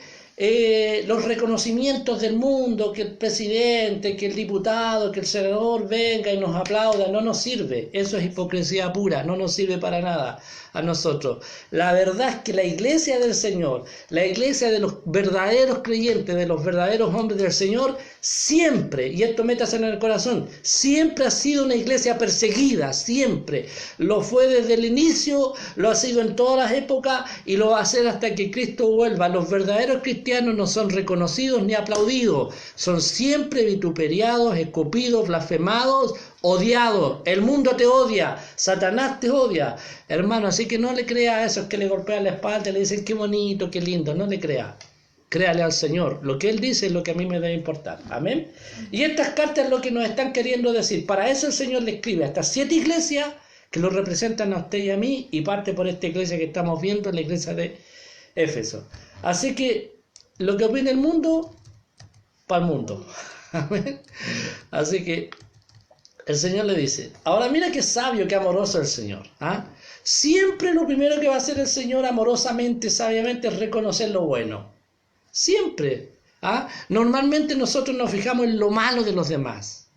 los reconocimientos del mundo, que el presidente, que el diputado, que el senador venga y nos aplauda, no nos sirve. Eso es hipocresía pura, no nos sirve para nada a nosotros. La verdad es que la iglesia del Señor, la iglesia de los verdaderos creyentes, de los verdaderos hombres del Señor, siempre, y esto métase en el corazón, siempre ha sido una iglesia perseguida, siempre. Lo fue desde el inicio, lo ha sido en todas las épocas y lo va a ser hasta que Cristo vuelva. Los verdaderos cristianos no son reconocidos ni aplaudidos, son siempre vituperiados, escupidos, blasfemados, odiados. El mundo te odia, Satanás te odia, hermano, así que no le crea a esos que le golpean la espalda y le dicen qué bonito, qué lindo, no le crea. Créale al Señor, lo que Él dice es lo que a mí me debe importar, amén. Y estas cartas es lo que nos están queriendo decir. Para eso el Señor le escribe a estas 7 iglesias que lo representan a usted y a mí, y parte por esta iglesia que estamos viendo, la iglesia de Éfeso. Así que lo que opina el mundo, para el mundo, amén. Así que el Señor le dice, ahora mira qué sabio, qué amoroso el Señor, ¿ah? Siempre lo primero que va a hacer el Señor amorosamente, sabiamente, es reconocer lo bueno. Siempre. ¿Ah? Normalmente nosotros nos fijamos en lo malo de los demás.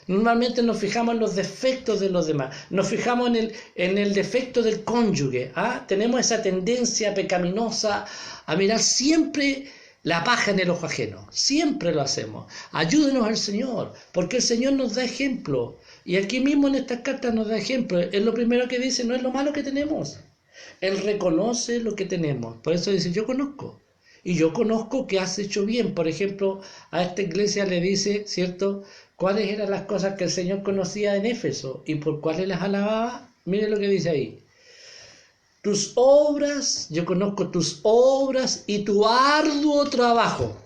Normalmente nos fijamos en los defectos de los demás. Nos fijamos en el defecto del cónyuge. ¿Ah? Tenemos esa tendencia pecaminosa a mirar siempre la paja en el ojo ajeno. Siempre lo hacemos. Ayúdenos al Señor, porque el Señor nos da ejemplo. Y aquí mismo en estas cartas nos da ejemplo. Es lo primero que dice, no es lo malo que tenemos. Él reconoce lo que tenemos. Por eso dice, yo conozco. Y yo conozco que has hecho bien. Por ejemplo, a esta iglesia le dice, ¿cierto?, cuáles eran las cosas que el Señor conocía en Éfeso y por cuáles las alababa. Mire lo que dice ahí. Tus obras, yo conozco tus obras y tu arduo trabajo.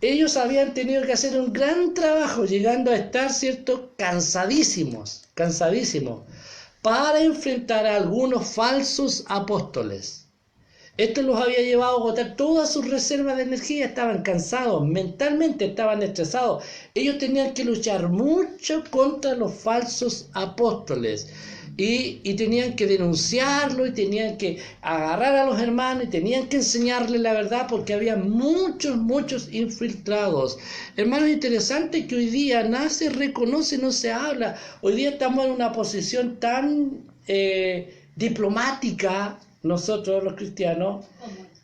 Ellos habían tenido que hacer un gran trabajo, llegando a estar, ¿cierto?, cansadísimos, para enfrentar a algunos falsos apóstoles. Esto los había llevado a agotar todas sus reservas de energía, estaban cansados, mentalmente estaban estresados. Ellos tenían que luchar mucho contra los falsos apóstoles. Y tenían que denunciarlo, y tenían que agarrar a los hermanos, y tenían que enseñarles la verdad, porque había muchos infiltrados. Hermanos, es interesante que hoy día nada se reconoce, no se habla. Hoy día estamos en una posición tan diplomática, nosotros los cristianos,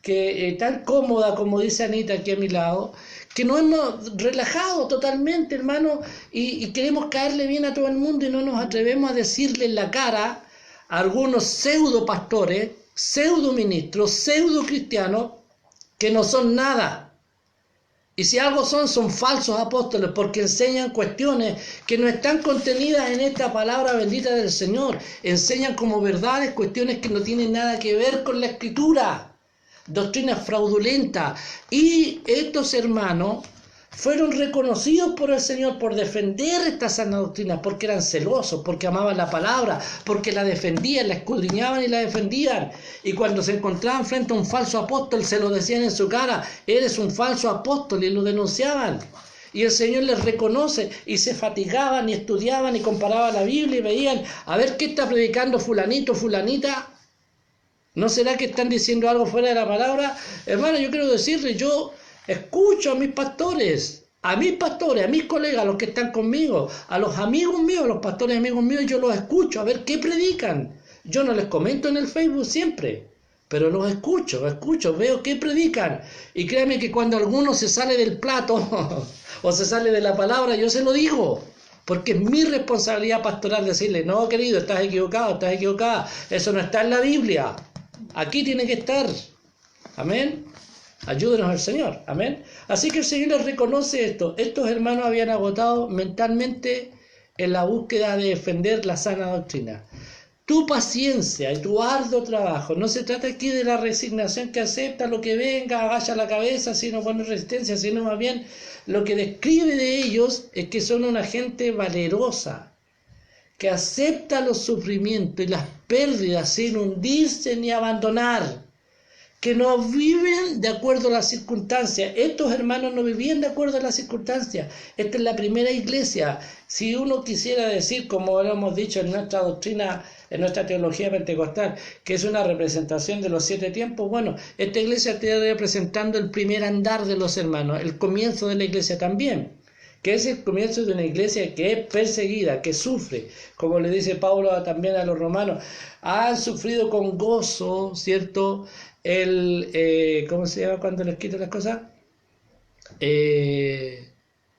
que tan cómoda, como dice Anita aquí a mi lado, que nos hemos relajado totalmente, hermano, y queremos caerle bien a todo el mundo, y no nos atrevemos a decirle en la cara a algunos pseudo pastores, pseudo ministros, pseudo cristianos, que no son nada. Y si algo son falsos apóstoles, porque enseñan cuestiones que no están contenidas en esta palabra bendita del Señor. Enseñan como verdades cuestiones que no tienen nada que ver con la Escritura. Doctrinas fraudulentas. Y estos hermanos fueron reconocidos por el Señor por defender esta sana doctrina, porque eran celosos, porque amaban la palabra, porque la defendían, la escudriñaban y la defendían. Y cuando se encontraban frente a un falso apóstol, se lo decían en su cara: eres un falso apóstol, y lo denunciaban. Y el Señor les reconoce, y se fatigaban y estudiaban y comparaban la Biblia y veían, a ver qué está predicando fulanito, fulanita. ¿No será que están diciendo algo fuera de la palabra? Hermano, yo quiero decirle, yo escucho a mis pastores, a mis colegas, a los que están conmigo, a los amigos míos, los pastores amigos míos, yo los escucho, a ver qué predican. Yo no les comento en el Facebook siempre, pero los escucho, veo qué predican. Y créanme que cuando alguno se sale del plato o se sale de la palabra, yo se lo digo. Porque es mi responsabilidad pastoral decirle: no, querido, estás equivocado, estás equivocada, eso no está en la Biblia. Aquí tiene que estar. Amén. Ayúdenos el Señor. Amén. Así que el Señor les reconoce esto. Estos hermanos habían agotado mentalmente en la búsqueda de defender la sana doctrina. Tu paciencia y tu arduo trabajo, no se trata aquí de la resignación que acepta lo que venga, agacha la cabeza, sino pone resistencia, sino más bien lo que describe de ellos es que son una gente valerosa, que acepta los sufrimientos y las pérdidas sin hundirse ni abandonar, que no viven de acuerdo a las circunstancias. Estos hermanos no vivían de acuerdo a las circunstancias. Esta es la primera iglesia. Si uno quisiera decir, como lo hemos dicho en nuestra doctrina, en nuestra teología pentecostal, que es una representación de los 7 tiempos, bueno, esta iglesia está representando el primer andar de los hermanos, el comienzo de la iglesia también, que es el comienzo de una iglesia que es perseguida, que sufre, como le dice Pablo también a los romanos, han sufrido con gozo, ¿cierto? ¿Cómo se llama cuando les quitan las cosas?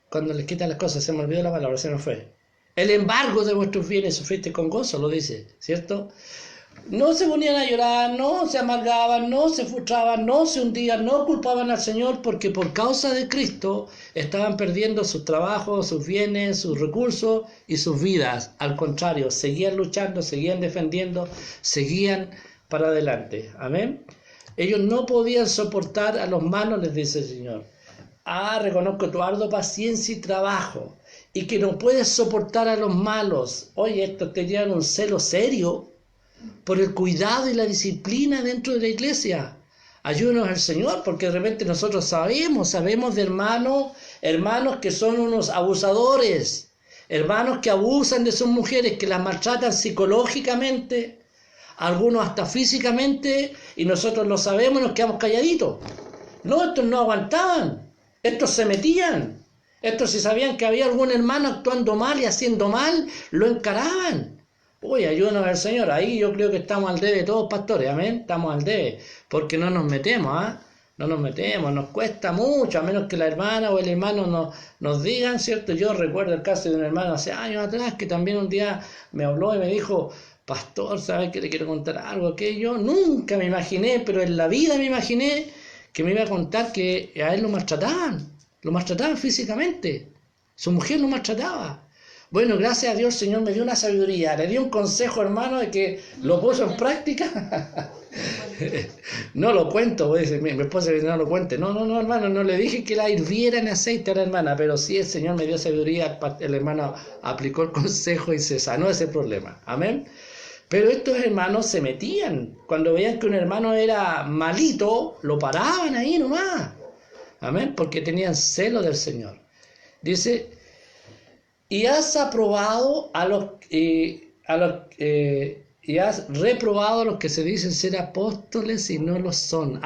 Cuando les quitan las cosas, se me olvidó la palabra, se me fue. El embargo de vuestros bienes sufriste con gozo, lo dice, ¿cierto? No se ponían a llorar, no se amargaban, no se frustraban, no se hundían, no culpaban al Señor, porque por causa de Cristo estaban perdiendo sus trabajos, sus bienes, sus recursos y sus vidas. Al contrario, seguían luchando, seguían defendiendo, seguían para adelante. Amén. Ellos no podían soportar a los malos, les dice el Señor. Reconozco tu arduo paciencia y trabajo, y que no puedes soportar a los malos. Oye, estos tenían un celo serio por el cuidado y la disciplina dentro de la iglesia. Ayúdanos al Señor, porque de repente nosotros sabemos de hermanos que son unos abusadores, hermanos que abusan de sus mujeres, que las maltratan psicológicamente, algunos hasta físicamente, y nosotros lo sabemos y nos quedamos calladitos. No, estos no aguantaban, estos se metían, estos si sabían que había algún hermano actuando mal y haciendo mal, lo encaraban. Uy, ayúdanos al Señor. Ahí yo creo que estamos al debe todos, pastores, amén. Estamos al debe, porque no nos metemos, no nos metemos, nos cuesta mucho, a menos que la hermana o el hermano nos digan, ¿cierto? Yo recuerdo el caso de un hermano hace años atrás que también un día me habló y me dijo: pastor, ¿sabes que le quiero contar algo? Que yo nunca me imaginé, pero en la vida me imaginé que me iba a contar que a él lo maltrataban físicamente, su mujer lo maltrataba. Bueno, gracias a Dios el Señor me dio una sabiduría, le dio un consejo, hermano, de que lo puso en práctica. No lo cuento, mi esposa dice: no lo cuente. No, hermano, no le dije que la hirviera en aceite a la hermana, pero sí el Señor me dio sabiduría, el hermano aplicó el consejo y se sanó ese problema. Amén. Pero estos hermanos se metían. Cuando veían que un hermano era malito, lo paraban ahí nomás. Amén, porque tenían celo del Señor. Dice, y has aprobado y has reprobado a los que se dicen ser apóstoles y no lo son.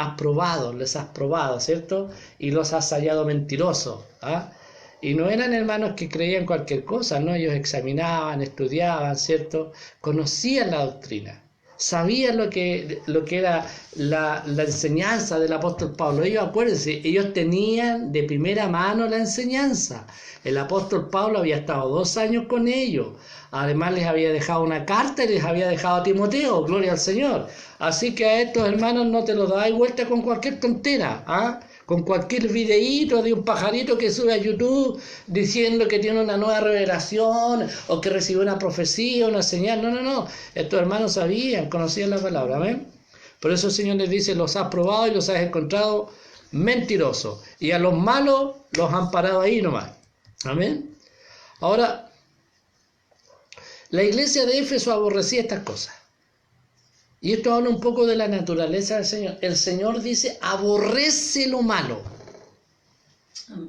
Les has probado, ¿cierto? Y los has hallado mentirosos. ¿Ah? Y no eran hermanos que creían cualquier cosa, ¿no? Ellos examinaban, estudiaban, ¿cierto? Conocían la doctrina. Sabían lo que era la enseñanza del apóstol Pablo. Ellos, acuérdense, ellos tenían de primera mano la enseñanza. El apóstol Pablo había estado 2 años con ellos. Además les había dejado una carta y les había dejado a Timoteo, gloria al Señor. Así que a estos hermanos no te los dais vuelta con cualquier tontera, ¿ah? Con cualquier videíto de un pajarito que sube a YouTube diciendo que tiene una nueva revelación o que recibió una profecía, una señal. No. Estos hermanos sabían, conocían la palabra. ¿Amén? Por eso el Señor les dice, los has probado y los has encontrado mentirosos. Y a los malos los han parado ahí nomás. Amén. Ahora, la iglesia de Éfeso aborrecía estas cosas. Y esto habla un poco de la naturaleza del Señor. El Señor dice, aborrece lo malo.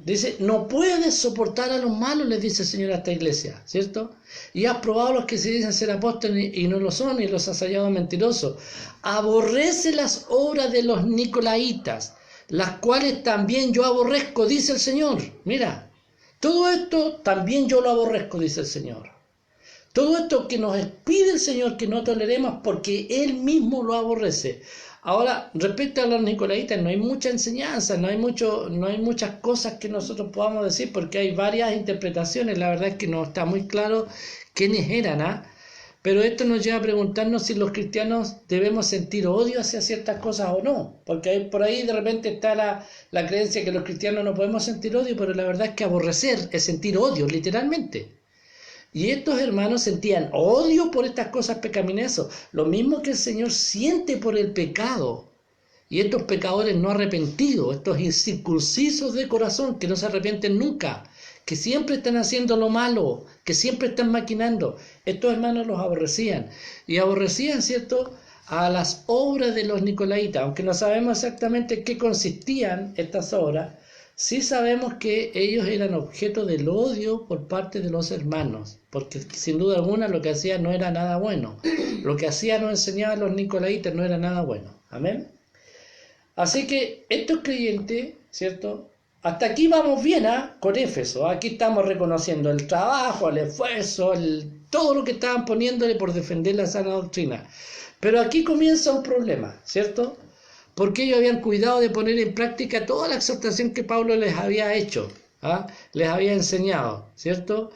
Dice, no puedes soportar a los malos, les dice el Señor a esta iglesia, ¿cierto? Y has probado a los que se dicen ser apóstoles y no lo son, y los has hallado mentirosos. Aborrece las obras de los nicolaitas, las cuales también yo aborrezco, dice el Señor. Mira, todo esto también yo lo aborrezco, dice el Señor. Todo esto que nos pide el Señor que no toleremos porque Él mismo lo aborrece. Ahora, respecto a los nicolaitas, no hay mucha enseñanza, no hay muchas cosas que nosotros podamos decir porque hay varias interpretaciones. La verdad es que no está muy claro quiénes eran, ¿ah? Pero esto nos lleva a preguntarnos si los cristianos debemos sentir odio hacia ciertas cosas o no. Porque por ahí de repente está la creencia que los cristianos no podemos sentir odio, pero la verdad es que aborrecer es sentir odio, literalmente. Y estos hermanos sentían odio por estas cosas pecaminosas, lo mismo que el Señor siente por el pecado. Y estos pecadores no arrepentidos, estos incircuncisos de corazón que no se arrepienten nunca, que siempre están haciendo lo malo, que siempre están maquinando, estos hermanos los aborrecían. Y aborrecían, ¿cierto?, a las obras de los nicolaitas, aunque no sabemos exactamente en qué consistían estas obras. Sí sabemos que ellos eran objeto del odio por parte de los hermanos, porque sin duda alguna lo que hacían no era nada bueno. Lo que hacían o enseñaban los nicolaitas no era nada bueno. Amén. Así que estos creyentes, ¿cierto? Hasta aquí vamos bien, ¿ah? Con Éfeso. Aquí estamos reconociendo el trabajo, el esfuerzo, todo lo que estaban poniéndole por defender la sana doctrina. Pero aquí comienza un problema, ¿cierto? Porque ellos habían cuidado de poner en práctica toda la exhortación que Pablo les había hecho, ¿ah? Les había enseñado, ¿cierto?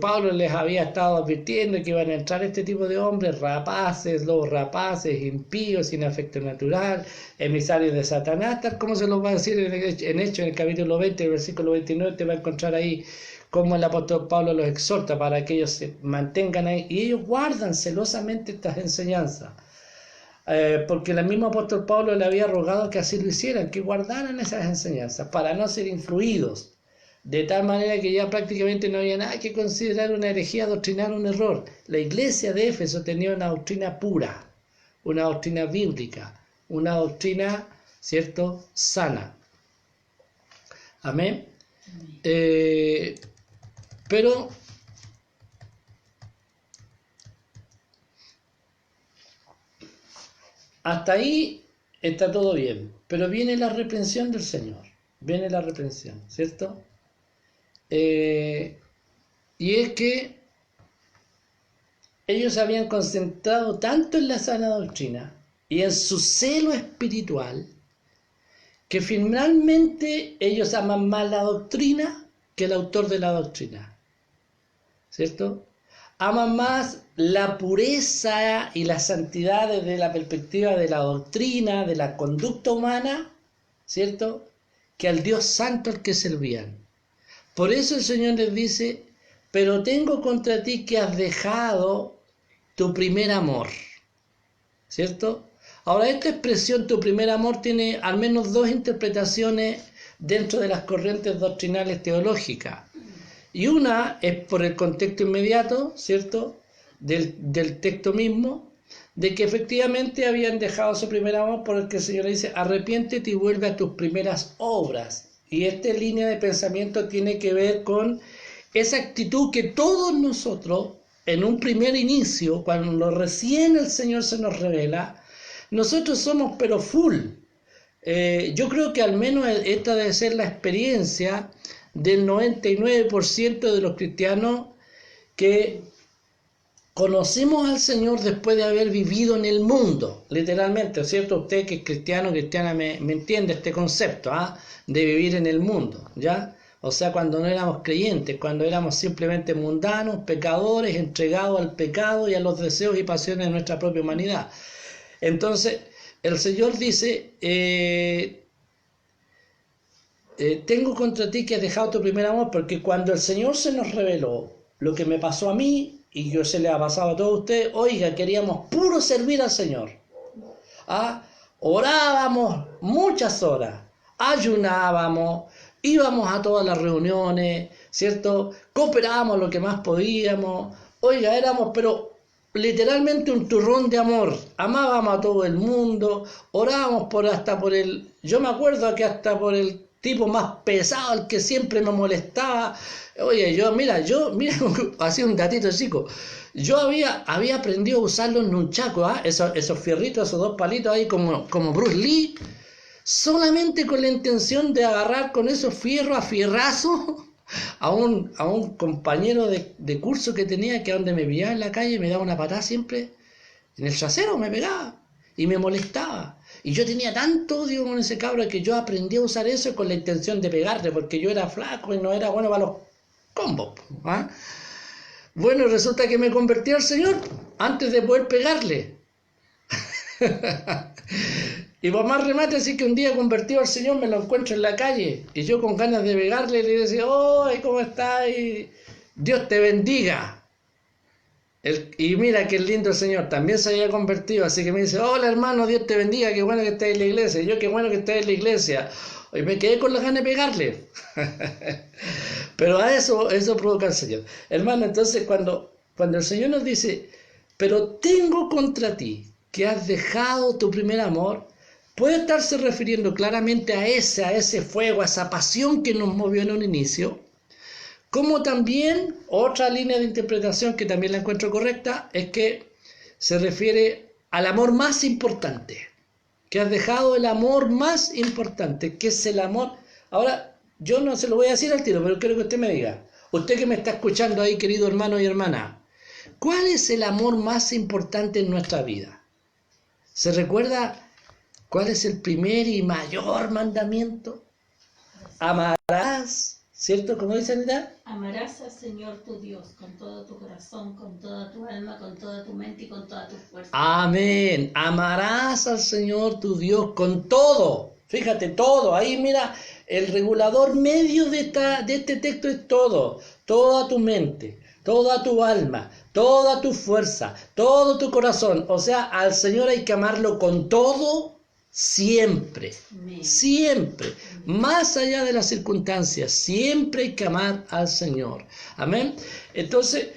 Pablo les había estado advirtiendo que iban a entrar este tipo de hombres, rapaces, lobos rapaces, impíos, sin afecto natural, emisarios de Satanás, tal como se los va a decir en Hechos, en el capítulo 20, el versículo 29, te va a encontrar ahí cómo el apóstol Pablo los exhorta para que ellos se mantengan ahí, y ellos guardan celosamente estas enseñanzas. Porque el mismo apóstol Pablo le había rogado que así lo hicieran, que guardaran esas enseñanzas para no ser influidos, de tal manera que ya prácticamente no había nada que considerar una herejía doctrinal, un error. La iglesia de Éfeso tenía una doctrina pura, una doctrina bíblica, una doctrina, ¿cierto?, sana. Amén. Pero hasta ahí está todo bien, pero viene la reprensión del Señor, viene la reprensión, ¿cierto? Y es que ellos se habían concentrado tanto en la sana doctrina y en su celo espiritual que finalmente ellos aman más la doctrina que el autor de la doctrina, ¿cierto? Aman más la pureza y la santidad desde la perspectiva de la doctrina, de la conducta humana, ¿cierto?, que al Dios santo al que servían. Por eso el Señor les dice, pero tengo contra ti que has dejado tu primer amor, ¿cierto? Ahora, esta expresión, tu primer amor, tiene al menos 2 interpretaciones dentro de las corrientes doctrinales teológicas. Y una es por el contexto inmediato, ¿cierto?, del texto mismo, de que efectivamente habían dejado su primer amor, porque el Señor le dice, arrepiéntete y vuelve a tus primeras obras. Y esta línea de pensamiento tiene que ver con esa actitud que todos nosotros, en un primer inicio, cuando recién el Señor se nos revela, nosotros somos pero full. Yo creo que al menos esta debe ser la experiencia del 99% de los cristianos que conocemos al Señor después de haber vivido en el mundo, literalmente, ¿cierto? Usted que es cristiano, cristiana, me entiende este concepto, de vivir en el mundo, ¿ya? O sea, cuando no éramos creyentes, cuando éramos simplemente mundanos, pecadores, entregados al pecado y a los deseos y pasiones de nuestra propia humanidad. Entonces, el Señor dice, tengo contra ti que has dejado tu primer amor, porque cuando el Señor se nos reveló lo que me pasó a mí, y que se le ha pasado a todos ustedes, oiga, queríamos puro servir al Señor. Orábamos muchas horas, ayunábamos, íbamos a todas las reuniones, ¿cierto? Cooperábamos lo que más podíamos. Oiga, éramos, pero literalmente un turrón de amor. Amábamos a todo el mundo, orábamos hasta por el... Yo me acuerdo que hasta por el tipo más pesado, el que siempre me molestaba. Oye, mira, así un datito chico. Yo había aprendido a usar los nunchakos, esos fierritos, esos dos palitos ahí como Bruce Lee, solamente con la intención de agarrar con esos fierros a fierrazos a un compañero de curso que tenía, que donde me pillaba en la calle me daba una patada siempre en el trasero, me pegaba y me molestaba. Y yo tenía tanto odio con ese cabro que yo aprendí a usar eso con la intención de pegarle, porque yo era flaco y no era bueno para los combos. Bueno, resulta que me convertí al Señor antes de poder pegarle. Y por más remate, así que un día convertido al Señor me lo encuentro en la calle y yo con ganas de pegarle le decía, ¡ay, cómo estás! Y Dios te bendiga. Y mira qué lindo el Señor, también se había convertido, así que me dice, hola hermano, Dios te bendiga, qué bueno que estás en la iglesia. Y yo, qué bueno que estás en la iglesia. Y me quedé con las ganas de pegarle. Pero a eso provoca el Señor. Hermano, entonces cuando el Señor nos dice, pero tengo contra ti que has dejado tu primer amor, puede estarse refiriendo claramente a ese fuego, a esa pasión que nos movió en un inicio, como también otra línea de interpretación que también la encuentro correcta, es que se refiere al amor más importante, que has dejado el amor más importante, que es el amor. Ahora, yo no se lo voy a decir al tiro, pero quiero que usted me diga, usted que me está escuchando ahí, querido hermano y hermana, ¿cuál es el amor más importante en nuestra vida? ¿Se recuerda cuál es el primer y mayor mandamiento? Amarás, ¿cierto? ¿Cómo dice Anita? Amarás al Señor tu Dios con todo tu corazón, con toda tu alma, con toda tu mente y con toda tu fuerza. Amén. Amarás al Señor tu Dios con todo. Fíjate, todo. Ahí mira, el regulador medio de este texto es todo. Toda tu mente, toda tu alma, toda tu fuerza, todo tu corazón. O sea, al Señor hay que amarlo con todo. Siempre, siempre, más allá de las circunstancias, siempre hay que amar al Señor. Amén. Entonces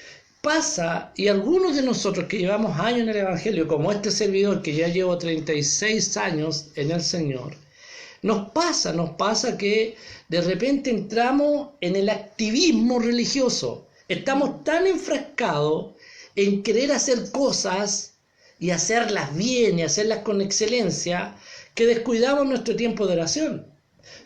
pasa, y algunos de nosotros que llevamos años en el Evangelio, como este servidor que ya llevo 36 años en el Señor, nos pasa que de repente entramos en el activismo religioso. Estamos tan enfrascados en querer hacer cosas y hacerlas bien y hacerlas con excelencia, que descuidamos nuestro tiempo de oración,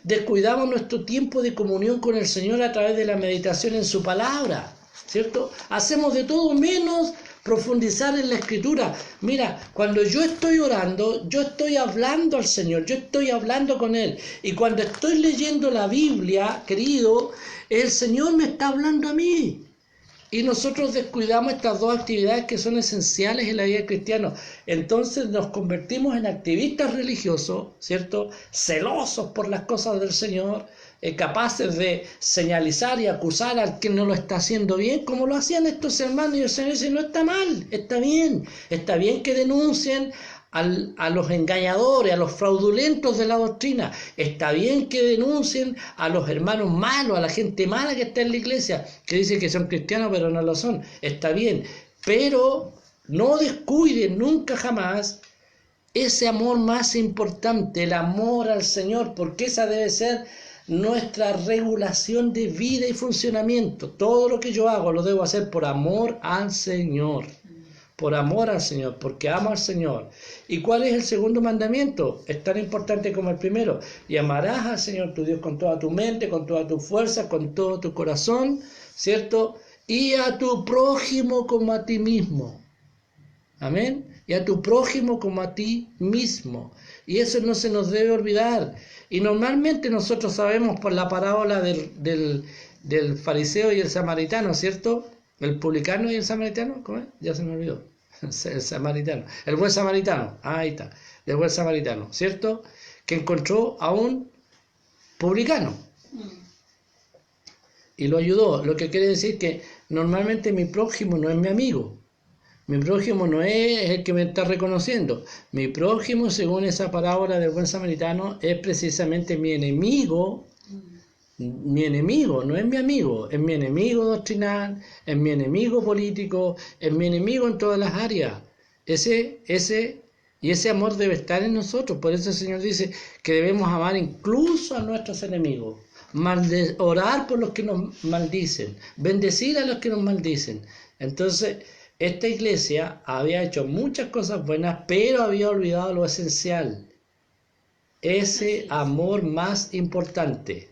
descuidamos nuestro tiempo de comunión con el Señor a través de la meditación en su palabra, ¿cierto? Hacemos de todo menos profundizar en la Escritura. Mira, cuando yo estoy orando, yo estoy hablando al Señor, yo estoy hablando con Él. Y cuando estoy leyendo la Biblia, querido, el Señor me está hablando a mí. Y nosotros descuidamos estas dos actividades que son esenciales en la vida cristiana. Entonces nos convertimos en activistas religiosos, ¿cierto? Celosos por las cosas del Señor, capaces de señalizar y acusar al que no lo está haciendo bien, como lo hacían estos hermanos. Y el Señor dice, no está mal, está bien que denuncien a los engañadores, a los fraudulentos de la doctrina. Está bien que denuncien a los hermanos malos, a la gente mala que está en la iglesia, que dicen que son cristianos pero no lo son. Está bien, Pero no descuiden nunca jamás ese amor más importante, el amor al Señor, porque esa debe ser nuestra regulación de vida y funcionamiento. Todo lo que yo hago lo debo hacer por amor al Señor. Por amor al Señor, porque amo al Señor. ¿Y cuál es el segundo mandamiento? Es tan importante como el primero. Y amarás al Señor tu Dios con toda tu mente, con toda tu fuerza, con todo tu corazón, ¿cierto? Y a tu prójimo como a ti mismo. Amén. Y a tu prójimo como a ti mismo. Y eso no se nos debe olvidar. Y normalmente nosotros sabemos por la parábola del fariseo y el samaritano, ¿cierto? El publicano y el samaritano, ¿cómo es? Ya se me olvidó. El samaritano. El buen samaritano. Ahí está. El buen samaritano, ¿cierto? Que encontró a un publicano. Y lo ayudó. Lo que quiere decir que normalmente mi prójimo no es mi amigo. Mi prójimo no es el que me está reconociendo. Mi prójimo, según esa parábola del buen samaritano, es precisamente mi enemigo. Mi enemigo, no es mi amigo, es mi enemigo doctrinal, es mi enemigo político, es mi enemigo en todas las áreas. Ese amor debe estar en nosotros. Por eso el Señor dice que debemos amar incluso a nuestros enemigos, orar por los que nos maldicen, bendecir a los que nos maldicen. Entonces, esta iglesia había hecho muchas cosas buenas, pero había olvidado lo esencial, ese amor más importante.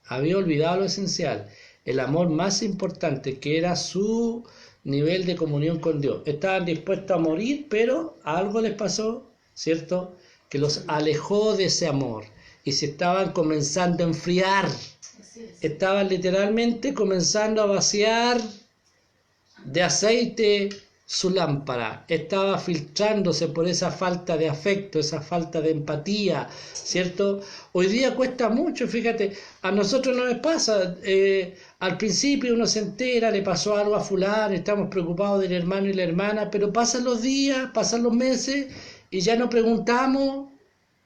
Había olvidado lo esencial, el amor más importante, que era su nivel de comunión con Dios. Estaban dispuestos a morir, pero algo les pasó, ¿cierto? Que los alejó de ese amor y se estaban comenzando a enfriar. Estaban literalmente comenzando a vaciar de aceite su lámpara, estaba filtrándose por esa falta de afecto, esa falta de empatía, ¿cierto? Hoy día cuesta mucho, fíjate, a nosotros no nos pasa, al principio uno se entera, le pasó algo a fulano, estamos preocupados del hermano y la hermana, pero pasan los días, pasan los meses y ya no preguntamos,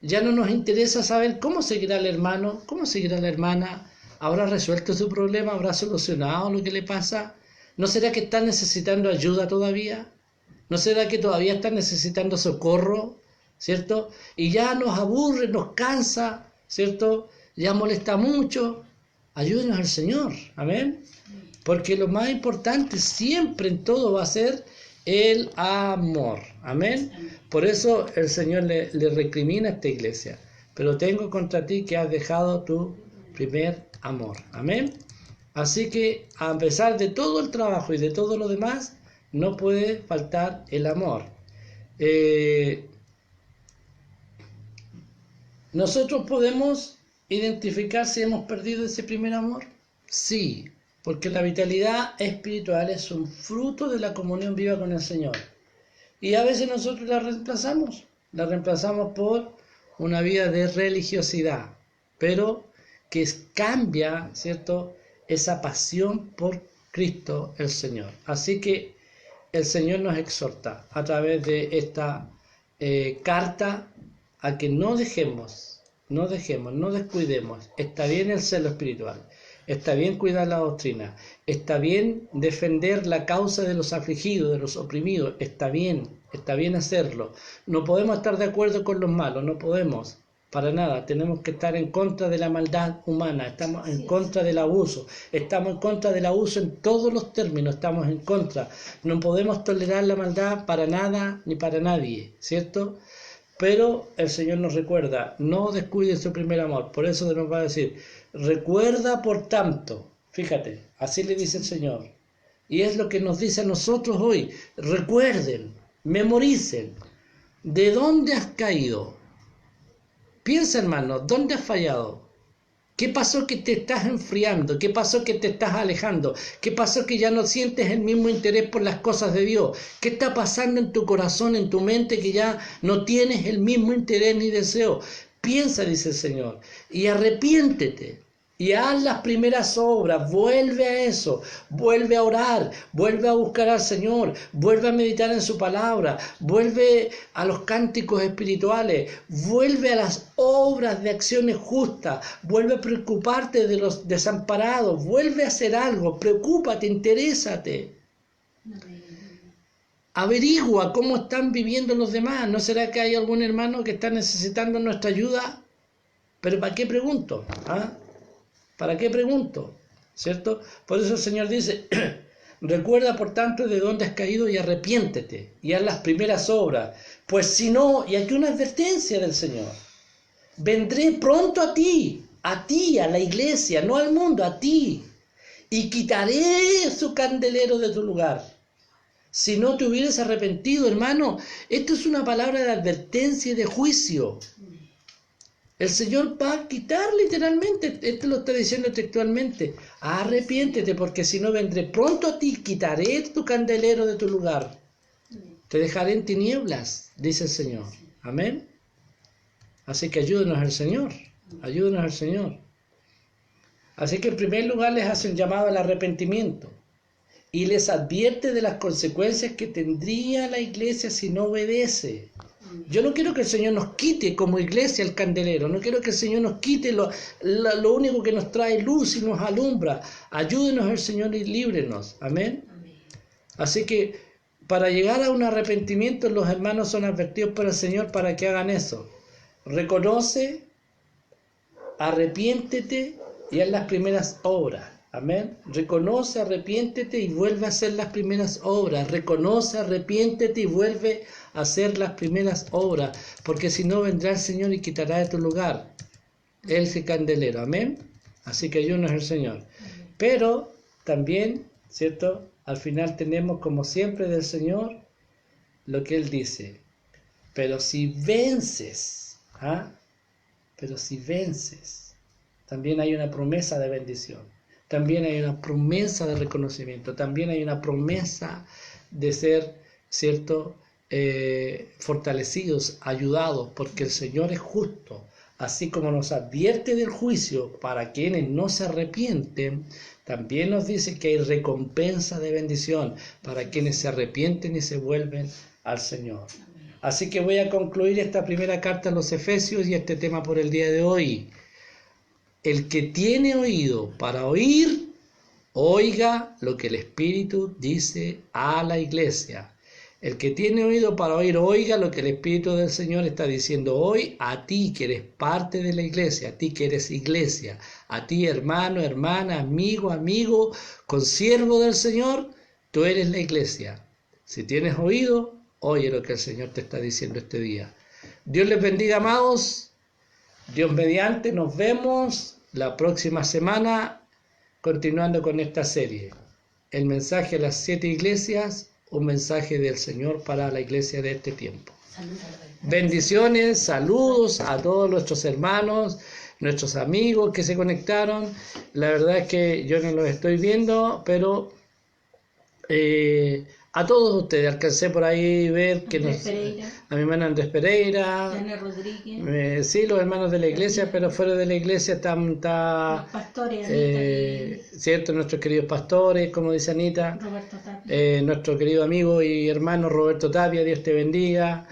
ya no nos interesa saber cómo seguirá el hermano, cómo seguirá la hermana, ¿habrá resuelto su problema? ¿Habrá solucionado lo que le pasa? ¿No será que están necesitando ayuda todavía? ¿No será que todavía están necesitando socorro? ¿Cierto? Y ya nos aburre, nos cansa, ¿cierto? Ya molesta mucho. Ayúdenos al Señor, amén. Porque lo más importante siempre en todo va a ser el amor, amén. Por eso el Señor le recrimina a esta iglesia. Pero tengo contra ti que has dejado tu primer amor, amén. Así que, a pesar de todo el trabajo y de todo lo demás, no puede faltar el amor. ¿Nosotros podemos identificar si hemos perdido ese primer amor? Sí, porque la vitalidad espiritual es un fruto de la comunión viva con el Señor. Y a veces nosotros la reemplazamos por una vida de religiosidad, pero que cambia, ¿cierto?, esa pasión por Cristo el Señor. Así que el Señor nos exhorta a través de esta carta a que no descuidemos. Está bien el celo espiritual, está bien cuidar la doctrina, está bien defender la causa de los afligidos, de los oprimidos, está bien hacerlo. No podemos estar de acuerdo con los malos, no podemos. Para nada, tenemos que estar en contra de la maldad humana, estamos en contra del abuso, estamos en contra del abuso en todos los términos, estamos en contra. No podemos tolerar la maldad para nada ni para nadie, ¿cierto? Pero el Señor nos recuerda, no descuiden su primer amor, por eso nos va a decir, recuerda por tanto, fíjate, así le dice el Señor, y es lo que nos dice a nosotros hoy, recuerden, memoricen, ¿de dónde has caído? Piensa, hermano, ¿dónde has fallado? ¿Qué pasó que te estás enfriando? ¿Qué pasó que te estás alejando? ¿Qué pasó que ya no sientes el mismo interés por las cosas de Dios? ¿Qué está pasando en tu corazón, en tu mente, que ya no tienes el mismo interés ni deseo? Piensa, dice el Señor, y arrepiéntete. Y haz las primeras obras, vuelve a eso, vuelve a orar, vuelve a buscar al Señor, vuelve a meditar en su palabra, vuelve a los cánticos espirituales, vuelve a las obras de acciones justas, vuelve a preocuparte de los desamparados, vuelve a hacer algo, preocúpate, interésate. Averigua cómo están viviendo los demás. ¿No será que hay algún hermano que está necesitando nuestra ayuda? Pero ¿para qué pregunto? ¿Ah? ¿Para qué pregunto? ¿Cierto? Por eso el Señor dice, recuerda por tanto de dónde has caído y arrepiéntete y haz las primeras obras. Pues si no, y aquí una advertencia del Señor, vendré pronto a ti, a la iglesia, no al mundo, a ti, y quitaré su candelero de tu lugar. Si no te hubieras arrepentido, hermano, esto es una palabra de advertencia y de juicio. El Señor va a quitar literalmente, esto lo está diciendo textualmente, arrepiéntete porque si no vendré pronto a ti, quitaré tu candelero de tu lugar. Te dejaré en tinieblas, dice el Señor. Amén. Así que ayúdenos al Señor, ayúdenos al Señor. Así que en primer lugar les hace un llamado al arrepentimiento y les advierte de las consecuencias que tendría la iglesia si no obedece. Yo no quiero que el Señor nos quite como iglesia el candelero, no quiero que el Señor nos quite lo único que nos trae luz y nos alumbra. Ayúdenos al Señor y líbrenos. Amén. Así que para llegar a un arrepentimiento los hermanos son advertidos por el Señor para que hagan eso. Reconoce, arrepiéntete y haz las primeras obras. Amén. Reconoce, arrepiéntete y vuelve a hacer las primeras obras. Reconoce, arrepiéntete y vuelve a hacer las primeras obras. Porque si no vendrá el Señor y quitará de tu lugar ese candelero. Amén. Así que ayúdanos el Señor. Pero también, ¿cierto? Al final tenemos como siempre del Señor lo que Él dice. Pero si vences, pero si vences, también hay una promesa de bendición. También hay una promesa de reconocimiento, también hay una promesa de ser, ¿cierto?, fortalecidos, ayudados, porque el Señor es justo, así como nos advierte del juicio para quienes no se arrepienten, también nos dice que hay recompensa de bendición para quienes se arrepienten y se vuelven al Señor. Así que voy a concluir esta primera carta a los Efesios y este tema por el día de hoy. El que tiene oído para oír, oiga lo que el Espíritu dice a la iglesia. El que tiene oído para oír, oiga lo que el Espíritu del Señor está diciendo hoy a ti que eres parte de la iglesia, a ti que eres iglesia, a ti hermano, hermana, amigo, consiervo del Señor, tú eres la iglesia. Si tienes oído, oye lo que el Señor te está diciendo este día. Dios les bendiga, amados. Dios mediante, nos vemos la próxima semana continuando con esta serie. El mensaje a las 7 iglesias, un mensaje del Señor para la iglesia de este tiempo. Bendiciones, saludos a todos nuestros hermanos, nuestros amigos que se conectaron. La verdad es que yo no los estoy viendo, pero a todos ustedes alcancé por ahí ver que a mi hermano Andrés Pereira, sí, los hermanos de la iglesia, pero fuera de la iglesia están los pastores, cierto, nuestros queridos pastores, como dice Anita, Roberto Tapia, nuestro querido amigo y hermano Roberto Tapia, Dios te bendiga,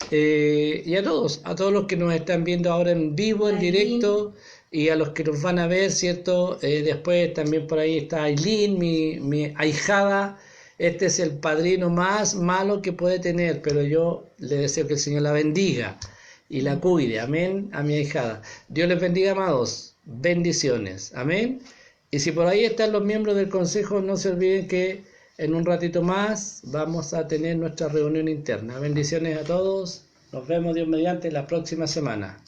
y a todos los que nos están viendo ahora en vivo, en directo, y a los que nos van a ver, cierto, después también por ahí está Aileen, mi ahijada. Este es el padrino más malo que puede tener, pero yo le deseo que el Señor la bendiga y la cuide. Amén, a mi ahijada. Dios les bendiga, amados. Bendiciones. Amén. Y si por ahí están los miembros del consejo, no se olviden que en un ratito más vamos a tener nuestra reunión interna. Bendiciones a todos. Nos vemos, Dios mediante, la próxima semana.